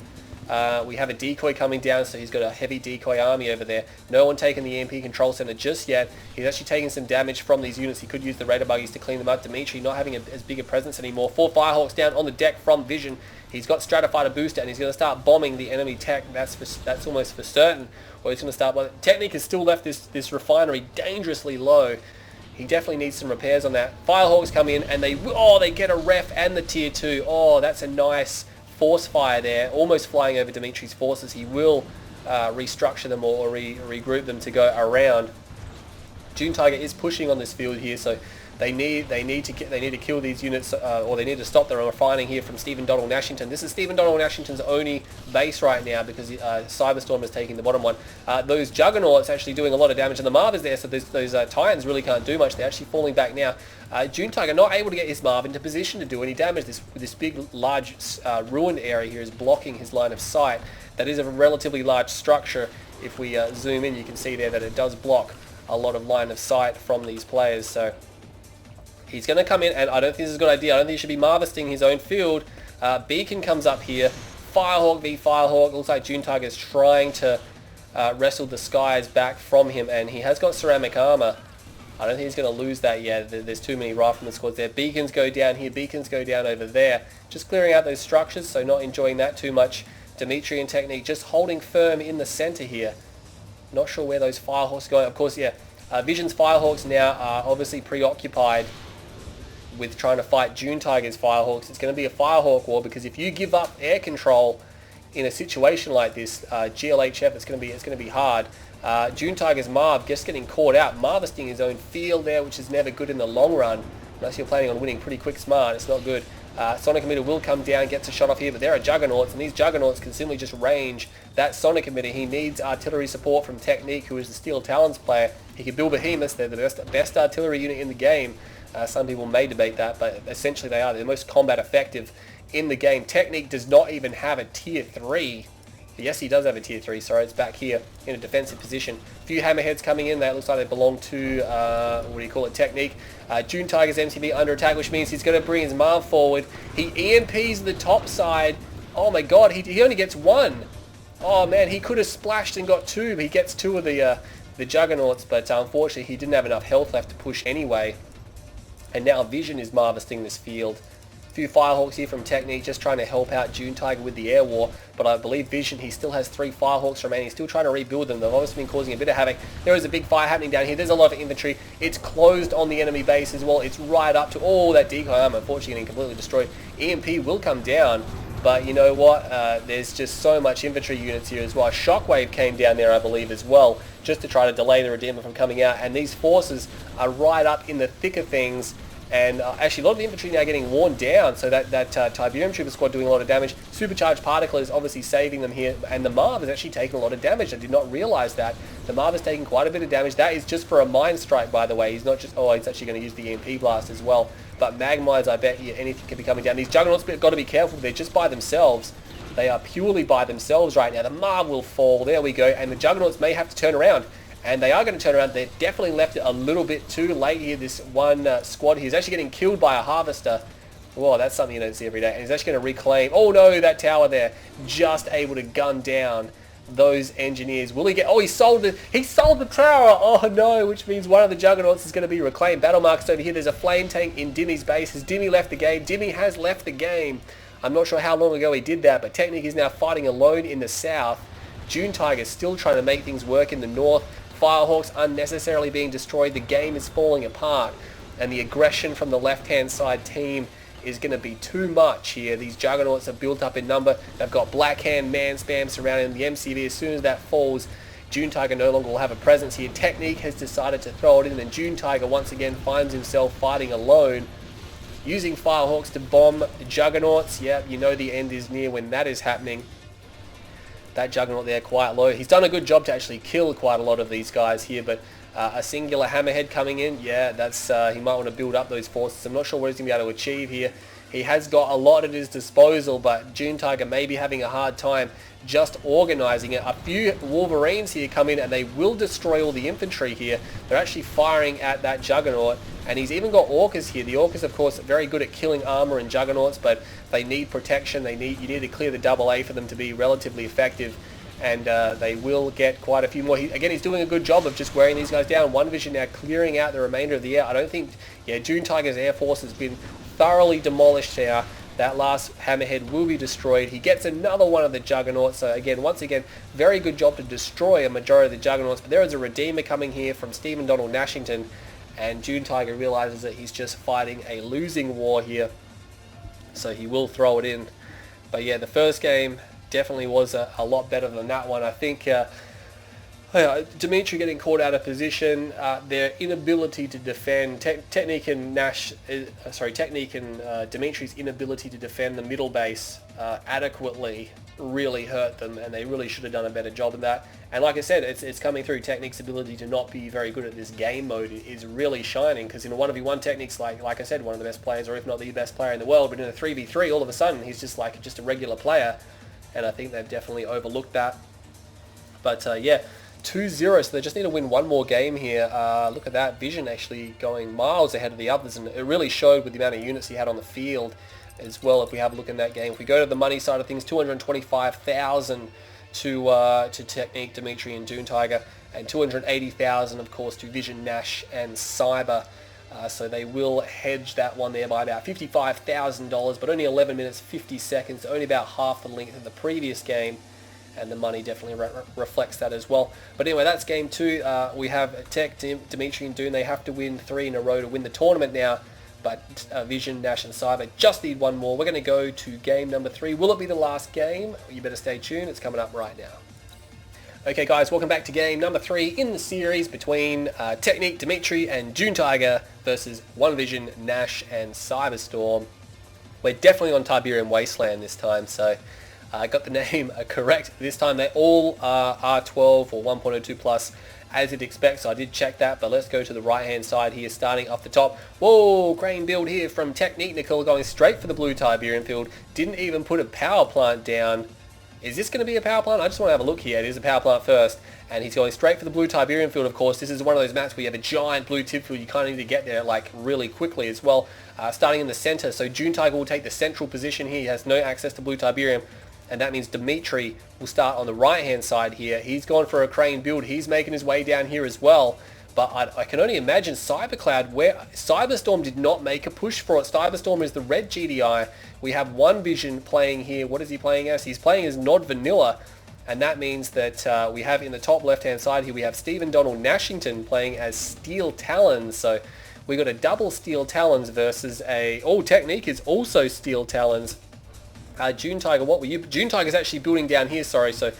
We have a decoy coming down, so he's got a heavy decoy army over there. No one taking the EMP control center just yet. He's actually taking some damage from these units. He could use the Raider buggies to clean them up. Dimitri not having as big a presence anymore. 4 Firehawks down on the deck from Vision. He's got stratified a booster, and he's going to start bombing the enemy tech. That's almost for certain. Or he's going to start... Technique has still left this refinery dangerously low. He definitely needs some repairs on that. Firehawks come in and they get a ref and the tier 2. Oh, that's a nice force fire there. Almost flying over Dimitri's forces. He will restructure them or regroup them to go around. June Tiger is pushing on this field here, so they need to kill these units, or they need to stop the refining here from Stephen Donald Nashington. This is Stephen Donald Nashington's only base right now because Cyberstorm is taking the bottom one. Those Juggernauts actually doing a lot of damage, and the Marv is there, so those Titans really can't do much. They're actually falling back now. June Tiger not able to get his Marv into position to do any damage. This big, large, ruined area here is blocking his line of sight. That is a relatively large structure. If we zoom in, you can see there that it does block a lot of line of sight from these players. So he's going to come in, and I don't think this is a good idea. I don't think he should be harvesting his own field. Beacon comes up here. Firehawk v Firehawk. Looks like June Tiger is trying to wrestle the skies back from him, and he has got ceramic armor. I don't think he's going to lose that yet. There's too many rifleman squads there. Beacons go down here. Beacons go down over there. Just clearing out those structures, so not enjoying that too much. Dimitri and Technique just holding firm in the center here. Not sure where those Firehawks are going. Of course, yeah. Vision's Firehawks now are obviously preoccupied with trying to fight June Tiger's Firehawks. It's going to be a Firehawk war, because if you give up air control in a situation like this, GLHF, it's going to be hard. June Tiger's Marv just getting caught out, harvesting his own field there, which is never good in the long run. Unless you're planning on winning pretty quick smart, it's not good. Sonic Emitter will come down, gets a shot off here, but there are Juggernauts, and these Juggernauts can simply just range that Sonic Emitter. He needs artillery support from Technique, who is the Steel Talons player. He can build behemoths. They're the best artillery unit in the game. Some people may debate that, but essentially they are. They're the most combat effective in the game. Technique does not even have a tier 3. Yes, he does have a tier 3, sorry, it's back here in a defensive position. A few hammerheads coming in, that looks like they belong to, Technique. June Tiger's MTV under attack, which means he's going to bring his Marv forward. He EMPs the top side. Oh my god, he only gets 1. Oh man, he could have splashed and got 2, but he gets 2 of the Juggernauts, but unfortunately he didn't have enough health left to push anyway. And now Vision is harvesting this field. A few Firehawks here from Technique, just trying to help out June Tiger with the air war. But I believe Vision, he still has 3 Firehawks remaining. He's still trying to rebuild them. They've obviously been causing a bit of havoc. There is a big fire happening down here. There's a lot of infantry. It's closed on the enemy base as well. It's right up to all that decoy armor, unfortunately getting completely destroyed. EMP will come down. But you know what? There's just so much infantry units here as well. A Shockwave came down there, I believe, as well, just to try to delay the Redeemer from coming out. And these forces are right up in the thick of things. And actually, a lot of the infantry now getting worn down. So that Tiberium Trooper Squad doing a lot of damage. Supercharged Particle is obviously saving them here. And the Marv is actually taking a lot of damage. I did not realize that. The Marv is taking quite a bit of damage. That is just for a Mind Strike, by the way. He's not just... Oh, he's actually going to use the EMP Blast as well. But Magmites, I bet you anything can be coming down. These Juggernauts have got to be careful. They're just by themselves. They are purely by themselves right now. The Marv will fall. There we go. And the Juggernauts may have to turn around. And they are going to turn around. They've definitely left it a little bit too late here. This one squad here is actually getting killed by a Harvester. Whoa, that's something you don't see every day. And he's actually going to reclaim... Oh no, that tower there. Just able to gun down those engineers. Will he get... Oh, he sold the tower. Oh no, which means one of the Juggernauts is going to be reclaimed. Battle marks over here. There's a flame tank in Dimmy's base. Has Dimmy left the game? Dimmy has left the game. I'm not sure how long ago he did that, but Technique is now fighting alone in the south. June Tiger is still trying to make things work in the north. Firehawks unnecessarily being destroyed. The game is falling apart, and the aggression from the left-hand side team is going to be too much here. These Juggernauts are built up in number. They've got Blackhand man spam surrounding the MCV. As soon as that falls, June Tiger no longer will have a presence here. Technique has decided to throw it in, and June Tiger once again finds himself fighting alone, using Firehawks to bomb Juggernauts. Yeah, you know the end is near when that is happening. That Juggernaut there quite low. He's done a good job to actually kill quite a lot of these guys here, but a singular Hammerhead coming in, yeah, that's he might want to build up those forces. I'm not sure what he's going to be able to achieve here. He has got a lot at his disposal, but June Tiger may be having a hard time just organising it. A few Wolverines here come in, and they will destroy all the infantry here. They're actually firing at that Juggernaut, and he's even got Orcas here. The Orcas, of course, are very good at killing armor and Juggernauts, but they need protection. You need to clear the AA for them to be relatively effective, and they will get quite a few more. Again, he's doing a good job of just wearing these guys down. One Vision now clearing out the remainder of the air. I don't think, yeah, June Tiger's Air Force has been thoroughly demolished now. That last Hammerhead will be destroyed. He gets another one of the Juggernauts. So again, once again, very good job to destroy a majority of the Juggernauts. But there is a Redeemer coming here from Stephen Donald Nashington, and June Tiger realizes that he's just fighting a losing war here, so he will throw it in. But yeah, the first game definitely was a lot better than that one. I think Dimitri getting caught out of position, their inability to defend, Technique and Dimitri's inability to defend the middle base adequately really hurt them, and they really should have done a better job of that. And like I said, it's coming through. Technique's ability to not be very good at this game mode is really shining, because in a 1v1, Technique's like I said, one of the best players, or if not the best player in the world, but in a 3v3, all of a sudden, he's just like a regular player, and I think they've definitely overlooked that. But yeah, 2-0, so they just need to win one more game here. Look at that, Vision actually going miles ahead of the others, and it really showed with the amount of units he had on the field as well. If we have a look in that game, if we go to the money side of things, 225,000 to Technique, Dimitri and Dune Tiger, and 280,000 of course to Vision, Nash and Cyber. So they will hedge that one there by about $55,000, but only 11 minutes 50 seconds, only about half the length of the previous game, and the money definitely reflects that as well. But anyway, that's game 2. We have Tech, Dimitri and Dune. They have to win 3 in a row to win the tournament now, but Vision, Nash and Cyber just need one more. We're going to go to game number 3. Will it be the last game? You better stay tuned. It's coming up right now. Okay guys, welcome back to game number 3 in the series between Technique, Dimitri and June Tiger versus One Vision, Nash and Cyberstorm. We're definitely on Tiberium Wasteland this time, so I got the name correct this time. They all are R12 or 1.02 plus as it expects, so I did check that. But let's go to the right hand side here, starting off the top. Whoa, crane build here from Technique Nicole, going straight for the blue Tiberium field. Didn't even put a power plant down. Is this going to be a power plant? I just want to have a look here. It is a power plant first, and he's going straight for the blue Tiberium field. Of course, this is one of those maps where you have a giant blue tip field. You kind of need to get there like really quickly as well. Starting in the center, so June Tiger will take the central position here. He has no access to blue Tiberium, and that means Dimitri will start on the right hand side here. He's gone for a crane build. He's making his way down here as well. But I can only imagine Cybercloud, where Cyberstorm did not make a push for it. Cyberstorm is the red GDI. We have One Vision playing here. What is he playing as? He's playing as Nod Vanilla. And that means that we have in the top left-hand side here, we have Stephen Donald Nashington playing as Steel Talons. So we got a double Steel Talons versus a... Oh, Technique is also Steel Talons. June Tiger, what were you? June Tiger's actually building down here, sorry. So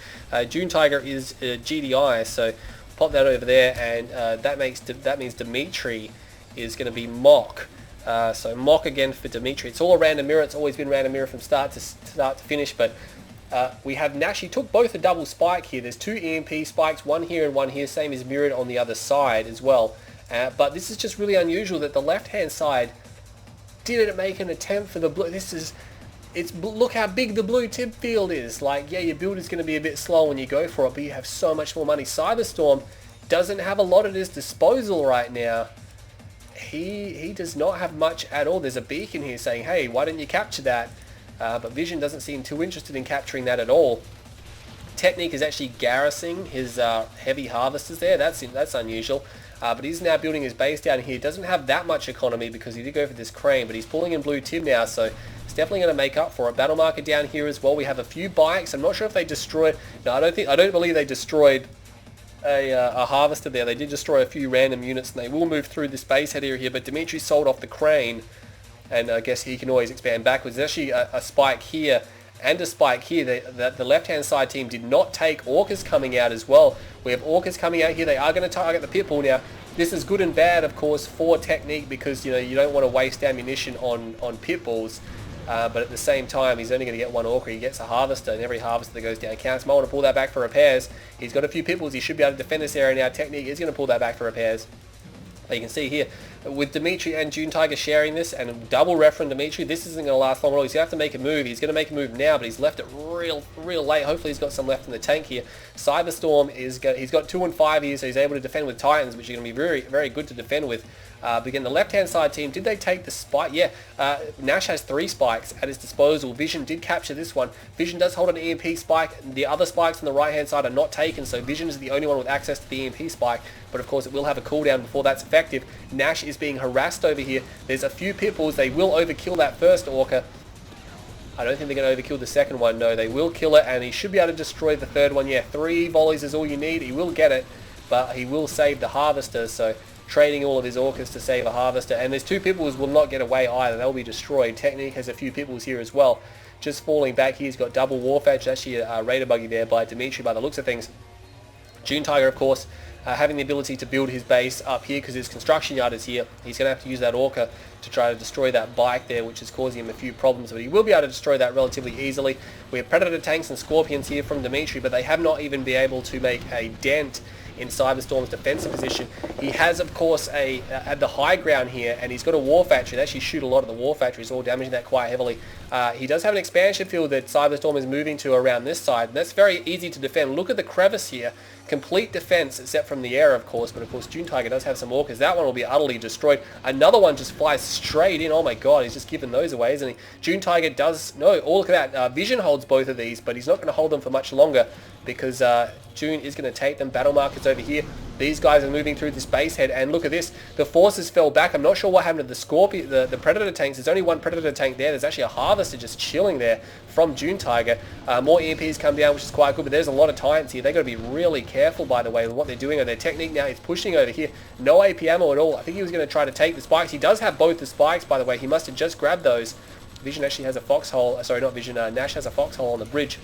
June Tiger is GDI, so pop that over there, and that means Dimitri is going to be Mock. So Mock again for Dimitri. It's all a random mirror. It's always been random mirror from start to finish, but we have Nash. He took both a double spike here. There's 2 EMP spikes, one here and one here, same as mirrored on the other side as well. But this is just really unusual that the left-hand side didn't make an attempt for the blue. Look how big the blue tip field is. Like, yeah, your build is going to be a bit slow when you go for it, but you have so much more money. CyberStorm doesn't have a lot at his disposal right now. He does not have much at all. There's a beacon here saying, hey, why didn't you capture that? But Vision doesn't seem too interested in capturing that at all. Technique is actually garrisoning his heavy harvesters there. That's unusual. But he's now building his base down here. Doesn't have that much economy because he did go for this crane, but he's pulling in blue Tim now, so it's definitely going to make up for it. Battle marker down here as well. We have a few bikes. I'm not sure if they destroyed. No, I don't believe they destroyed a harvester there. They did destroy a few random units, and they will move through this base head area here. But Dimitri sold off the crane, and I guess he can always expand backwards. There's actually a spike here and a spike here. The left-hand side team did not take Orcas coming out as well. We have Orcas coming out here. They are going to target the pitbull now. This is good and bad, of course, for Technique because you don't want to waste ammunition on pitbulls. But at the same time, he's only going to get one Orca. He gets a harvester, and every harvester that goes down counts. Might want to pull that back for repairs. He's got a few pitbulls. He should be able to defend this area now. Technique is going to pull that back for repairs. But you can see here, with Dimitri and June Tiger sharing this, and double ref from Dimitri, this isn't going to last long at all. He's going to have to make a move. He's going to make a move now, but he's left it real late. Hopefully he's got some left in the tank here. CyberStorm, he's got 2 and 5 here, so he's able to defend with Titans, which are going to be very, very good to defend with. But again, the left-hand side team, did they take the spike? Yeah, Nash has 3 spikes at his disposal. Vision did capture this one. Vision does hold an EMP spike. The other spikes on the right-hand side are not taken, so Vision is the only one with access to the EMP spike. But of course, it will have a cooldown before that's effective. Nash is being harassed over here. There's a few pitbulls. They will overkill that first Orca. I don't think they're going to overkill the second one. No, they will kill it, and he should be able to destroy the third one. Yeah, 3 volleys is all you need. He will get it, but he will save the harvester, so trading all of his Orcas to save a harvester. And there's 2 pitbulls will not get away either. They'll be destroyed. Technique has a few pitbulls here as well. Just falling back here. He's got double Warfetch. Actually a Raider Buggy there by Dimitri by the looks of things. June Tiger, of course, having the ability to build his base up here because his construction yard is here. He's going to have to use that Orca to try to destroy that bike there, which is causing him a few problems, but he will be able to destroy that relatively easily. We have Predator tanks and Scorpions here from Dimitri, but they have not even been able to make a dent in CyberStorm's defensive position. He has, of course, at the high ground here, and he's got a War Factory. They actually shoot a lot of the War Factories, all damaging that quite heavily. He does have an expansion field that CyberStorm is moving to around this side, and that's very easy to defend. Look at the crevice here. Complete defense, except from the air, of course, but of course June Tiger does have some Orcas. That one will be utterly destroyed. Another one just flies straight in. Oh my god, he's just giving those away, isn't he? June Tiger does... No, oh, look at that. Vision holds both of these, but he's not going to hold them for much longer because June is going to take them. Battle markers over here. These guys are moving through this base head, and look at this. The forces fell back. I'm not sure what happened to the Scorpion, the Predator tanks. There's only one Predator tank there. There's actually a Harvester just chilling there from June Tiger. More EMPs come down, which is quite good, but there's a lot of Titans here. They've got to be really careful, by the way, with what they're doing. Their technique now is pushing over here. No AP ammo at all. I think he was going to try to take the spikes. He does have both the spikes, by the way. He must have just grabbed those. Vision actually has a foxhole. Sorry, not Vision. Nash has a foxhole on the bridge.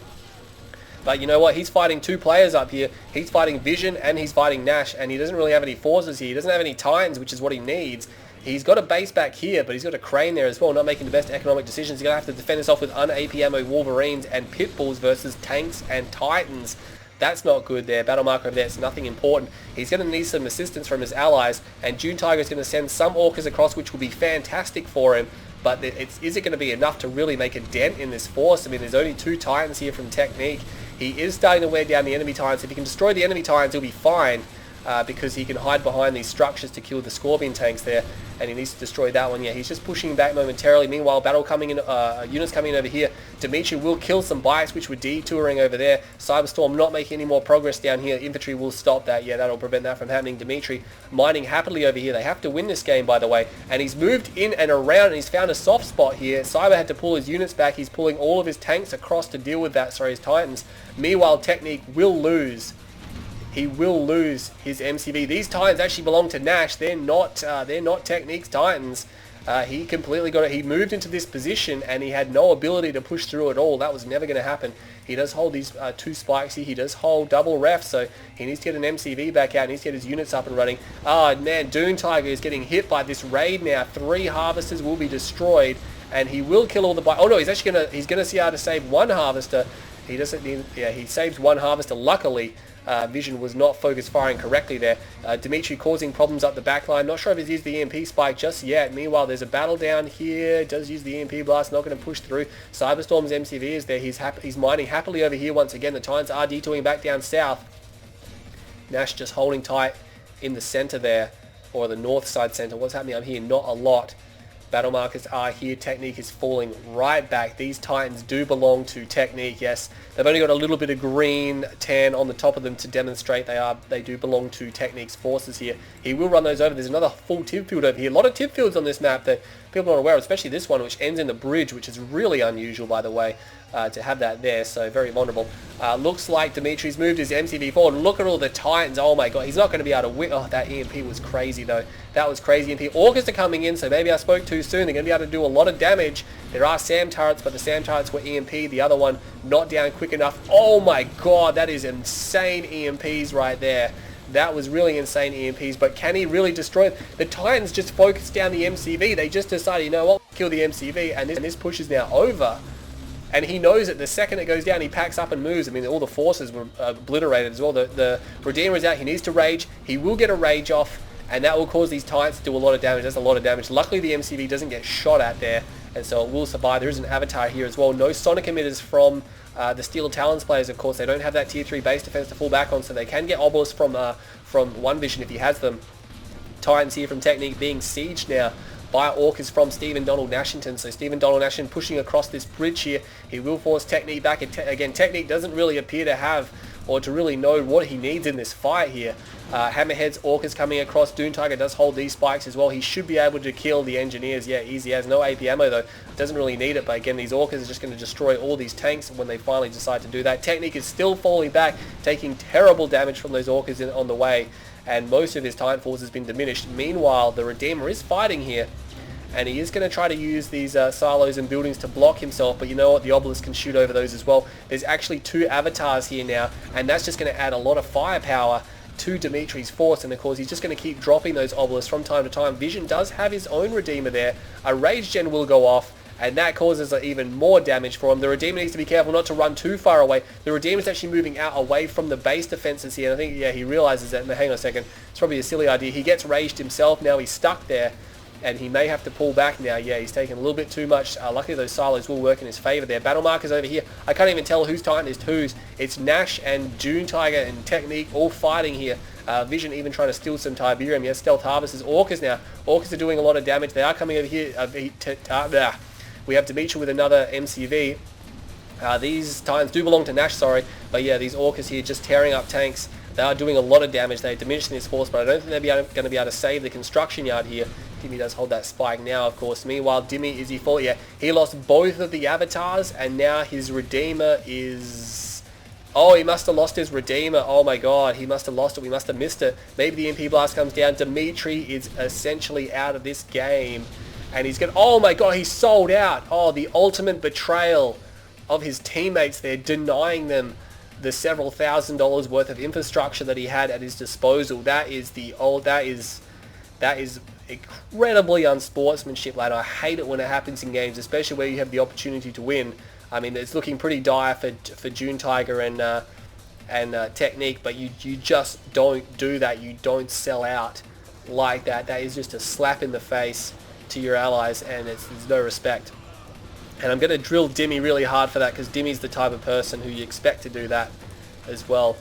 But you know what? He's fighting 2 players up here. He's fighting Vision and he's fighting Nash, and he doesn't really have any forces here. He doesn't have any Titans, which is what he needs. He's got a base back here, but he's got a crane there as well, not making the best economic decisions. He's going to have to defend himself with un-AP ammo Wolverines and Pitbulls versus tanks and Titans. That's not good there. Battle marker over there, it's nothing important. He's going to need some assistance from his allies, and June Tiger is going to send some Orcas across, which will be fantastic for him. But is it going to be enough to really make a dent in this force? I mean, there's only 2 Titans here from Technique. He is starting to wear down the enemy Titans. If he can destroy the enemy Titans, he'll be fine. Because he can hide behind these structures to kill the Scorpion tanks there, and he needs to destroy that one. Yeah, he's just pushing back momentarily. Meanwhile, battle coming in, units coming in over here. Dimitri will kill some bikes, which were detouring over there. CyberStorm not making any more progress down here. Infantry will stop that. Yeah, that'll prevent that from happening. Dimitri mining happily over here. They have to win this game, by the way. And he's moved in and around, and he's found a soft spot here. Cyber had to pull his units back. He's pulling all of his tanks across to deal with that. Sorry, his Titans. Meanwhile, Technique will lose. He will lose his MCV. These Titans actually belong to Nash. They're not Technique's Titans. He completely got it. He moved into this position and he had no ability to push through at all. That was never going to happen. He does hold these 2 spikes here. He does hold double ref, so he needs to get an MCV back out. He needs to get his units up and running. Oh man, Dune Tiger is getting hit by this raid now. 3 harvesters will be destroyed, and he will kill all the... Oh no, he's gonna see how to save 1 harvester. He doesn't need... Yeah, he saves 1 harvester. Luckily, Vision was not focus firing correctly there. Dimitri causing problems up the back line. Not sure if he's used the EMP spike just yet. Meanwhile, there's a battle down here. Does use the EMP blast. Not going to push through. Cyberstorm's MCV is there. He's mining happily over here once again. The Titans are detouring back down south. Nash just holding tight in the center there, or the north side center. What's happening up here? Not a lot. Battle markers are here. Technique is falling right back. These Titans do belong to Technique, yes. They've only got a little bit of green tan on the top of them to demonstrate they do belong to Technique's forces here. He will run those over. There's another full tip field over here. A lot of tip fields on this map that people are not aware of, especially this one, which ends in the bridge, which is really unusual, by the way, to have that there, so very vulnerable. Looks like Dimitri's moved his MCV forward. Look at all the Titans. Oh my god, he's not going to be able to win. Oh, that EMP was crazy though. That was crazy EMP. Orcas are coming in, so maybe I spoke too soon. They're going to be able to do a lot of damage. There are SAM turrets, but the SAM turrets were EMP. The other one not down quick enough. Oh my god, that is insane EMPs right there. That was really insane EMPs, but can he really destroy it? The Titans just focused down the MCV. They just decided, you know what, kill the MCV, and this push is now over. And he knows that the second it goes down, he packs up and moves. I mean, all the forces were obliterated as well. The Redeemer is out. He needs to rage. He will get a rage off, and that will cause these Titans to do a lot of damage. That's a lot of damage. Luckily, the MCV doesn't get shot at there, and so it will survive. There is an avatar here as well. No sonic emitters from the Steel Talons players, of course. They don't have that tier 3 base defense to fall back on, so they can get obelisks from One Vision if he has them. Titans here from Technique being sieged now by Orcas from Stephen Donald Nashington. So Stephen Donald Nashington pushing across this bridge here. He will force Technique back. Again, Technique doesn't really appear to have or to really know what he needs in this fight here. Hammerhead's Orcas coming across. Dune Tiger does hold these spikes as well. He should be able to kill the engineers. Yeah, easy. He has no AP ammo though. Doesn't really need it, but again, these Orcas are just going to destroy all these tanks when they finally decide to do that. Technique is still falling back, taking terrible damage from those Orcas on the way, and most of his Titan force has been diminished. Meanwhile, the Redeemer is fighting here, and he is going to try to use these silos and buildings to block himself, but you know what, the obelisk can shoot over those as well. There's actually 2 avatars here now, and that's just going to add a lot of firepower to Dimitri's force, and of course he's just going to keep dropping those obelisks from time to time. Vision does have his own Redeemer there. A Rage Gen will go off, and that causes even more damage for him. The Redeemer needs to be careful not to run too far away. The Redeemer's actually moving out away from the base defenses here, and I think, yeah, he realizes that. Hang on a second, it's probably a silly idea. He gets raged himself, now he's stuck there, and he may have to pull back now. Yeah, he's taking a little bit too much. Luckily those silos will work in his favor there. Battle markers over here. I can't even tell whose Titan is whose. It's Nash and Dune Tiger and Technique all fighting here. Vision even trying to steal some Tiberium. Yes, Stealth Harvesters. Orcas now. Orcas are doing a lot of damage. They are coming over here. We have Dimitri with another MCV. These Titans do belong to Nash, sorry. But yeah, these Orcas here just tearing up tanks. They are doing a lot of damage. They're diminishing this force, but I don't think they're going to be able to save the construction yard here. Dimmy does hold that spike now, of course. Meanwhile, Dimmy, is he full? Yeah, he lost both of the avatars, and now his Redeemer is... Oh, he must have lost his Redeemer. Oh my god, he must have lost it. We must have missed it. Maybe the MP Blast comes down. Dimitri is essentially out of this game. And he's going to... Oh my god, he's sold out. Oh, the ultimate betrayal of his teammates there, denying them the several $1,000s worth of infrastructure that he had at his disposal. That is incredibly unsportsmanship, lad. I hate it when it happens in games, especially where you have the opportunity to win. I mean, it's looking pretty dire for Dune Tiger and Technique, but you just don't do that. You don't sell out like that. That is just a slap in the face to your allies, and there's no respect. And I'm going to drill Dimmy really hard for that, because Dimmy's the type of person who you expect to do that as well.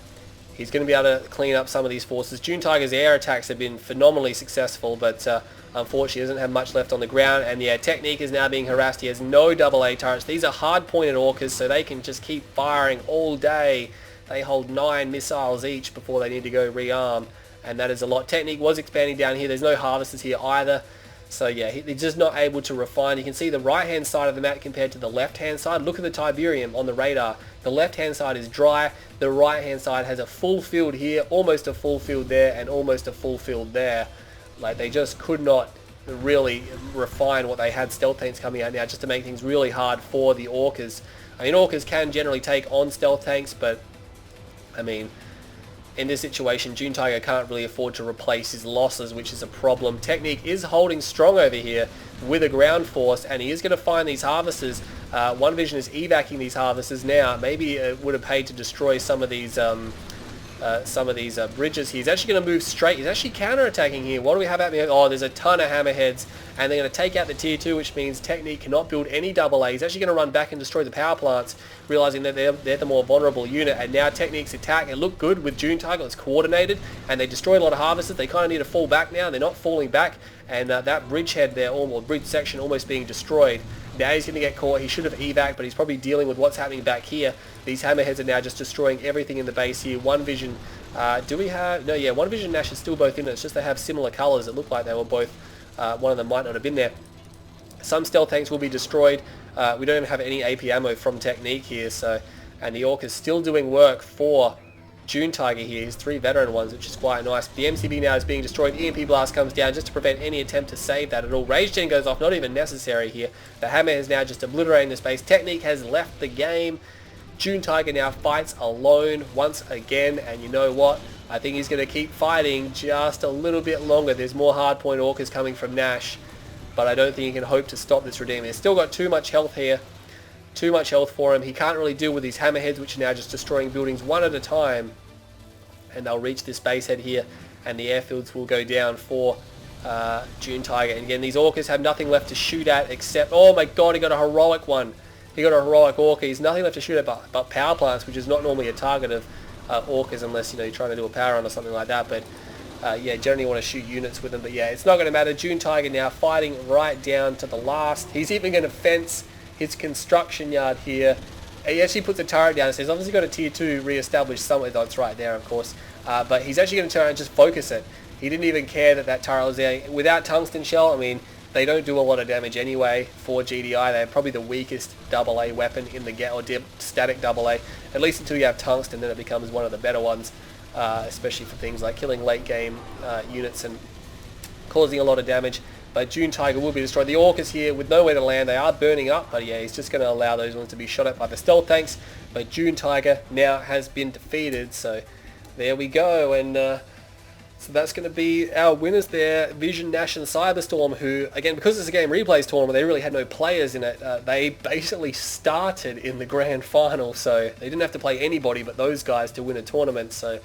He's going to be able to clean up some of these forces. Dune Tiger's air attacks have been phenomenally successful, but unfortunately doesn't have much left on the ground. And yeah, Technique is now being harassed. He has no AA turrets. These are hard-pointed Orcas, so they can just keep firing all day. They hold 9 missiles each before they need to go rearm, and that is a lot. Technique was expanding down here. There's no harvesters here either. So yeah, he's just not able to refine. You can see the right-hand side of the map compared to the left-hand side. Look at the Tiberium on the radar. The left-hand side is dry. The right-hand side has a full field here, almost a full field there, and almost a full field there. Like, they just could not really refine what they had stealth tanks coming out now, just to make things really hard for the Orcas. I mean, Orcas can generally take on stealth tanks, but I mean, in this situation, June Tiger can't really afford to replace his losses, which is a problem. Technique is holding strong over here with a ground force, and he is going to find these harvesters. One Vision is evacuating these harvesters now. Maybe it would have paid to destroy some of these bridges. He's actually going to move straight. He's actually counter-attacking here. What do we have happening? Oh, there's a ton of hammerheads, and they're going to take out the tier 2, which means Technique cannot build any double A. He's actually going to run back and destroy the power plants, realizing that they're the more vulnerable unit. And now Technique's attack, it looked good with June Tiger. It's coordinated, and they destroyed a lot of harvesters. They kind of need to fall back now. They're not falling back, and that bridgehead there, or bridge section, almost being destroyed. Now he's going to get caught. He should have evac, but he's probably dealing with what's happening back here. These hammerheads are now just destroying everything in the base here. One Vision, do we have... No, yeah, One Vision and Nash is still both in it. It's just they have similar colors. It looked like they were both... one of them might not have been there. Some stealth tanks will be destroyed. We don't even have any AP ammo from Technique here, so... And the Orc is still doing work for June Tiger here. He's 3 veteran ones, which is quite nice. The MCB now is being destroyed. EMP Blast comes down just to prevent any attempt to save that at all. Rage Gen goes off, not even necessary here. The Hammer is now just obliterating the space. Technique has left the game. June Tiger now fights alone once again, and you know what? I think he's going to keep fighting just a little bit longer. There's more hardpoint Orcas coming from Nash, but I don't think he can hope to stop this redeem. He's still got too much health here. Too much health for him. He can't really deal with these hammerheads, which are now just destroying buildings one at a time. And they'll reach this base head here, and the airfields will go down for June Tiger. And again, these Orcas have nothing left to shoot at except... Oh my god, he got a heroic one. He got a heroic Orca. He's nothing left to shoot at but power plants, which is not normally a target of Orcas unless, you know, you're trying to do a power run or something like that. But yeah, generally you want to shoot units with them. But yeah, it's not going to matter. June Tiger now fighting right down to the last. He's even going to fence his construction yard here. He actually puts a turret down. So he's obviously got a tier 2 re-established somewhere. Oh, it's right there, of course. But he's actually going to turn around and just focus it. He didn't even care that that turret was there. Without tungsten shell, I mean, they don't do a lot of damage anyway for GDI. They're probably the weakest AA weapon in the game, or static AA. At least until you have tungsten, then it becomes one of the better ones, especially for things like killing late game units and causing a lot of damage. But June Tiger will be destroyed. The Orcas here with nowhere to land. They are burning up, but yeah, he's just going to allow those ones to be shot at by the stealth tanks. But June Tiger now has been defeated, so there we go. And so that's going to be our winners there, Vision, Nash and Cyberstorm, who, again, because it's a game replays tournament, they really had no players in it. They basically started in the grand final, so they didn't have to play anybody but those guys to win a tournament. So,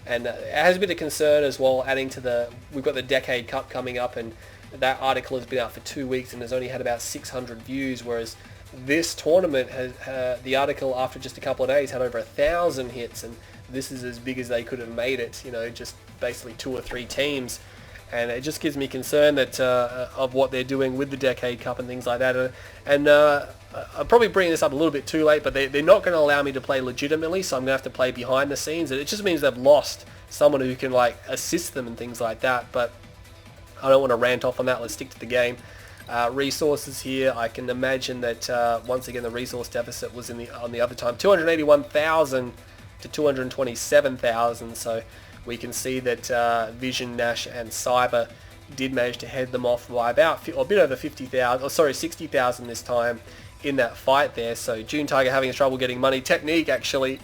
and it has a bit of concern as well, adding to we've got the Decade Cup coming up, and that article has been out for 2 weeks and has only had about 600 views, whereas this tournament has, the article after just a couple of days had over 1,000 hits, and this is as big as they could have made it, you know, just basically 2 or 3 teams. And it just gives me concern that of what they're doing with the Decade Cup and things like that. And I'm probably bringing this up a little bit too late, but they're not going to allow me to play legitimately, so I'm going to have to play behind the scenes. And it just means they've lost someone who can, like, assist them and things like that. But I don't want to rant off on that. Let's stick to the game. Resources here, I can imagine that once again the resource deficit was on the other time, 281,000 to 227,000. So we can see that Vision, Nash and Cyber did manage to head them off by about a bit over 50,000, or sorry, 60,000 this time in that fight there. So June Tiger having trouble getting money. Technique actually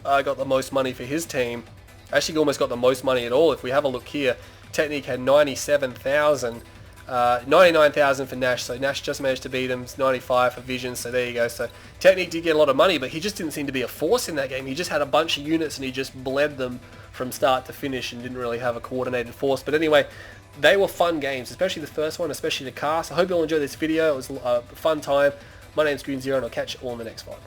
got the most money for his team. Actually almost got the most money at all. If we have a look here, Technique had 97,000, 99,000 for Nash, so Nash just managed to beat him. 95 for Vision, so there you go. So Technique did get a lot of money, but he just didn't seem to be a force in that game. He just had a bunch of units and he just bled them from start to finish and didn't really have a coordinated force. But anyway, they were fun games, especially the first one, especially the cast. I hope you all enjoyed this video. It was a fun time. My name's Green Zero, and I'll catch you all in the next one.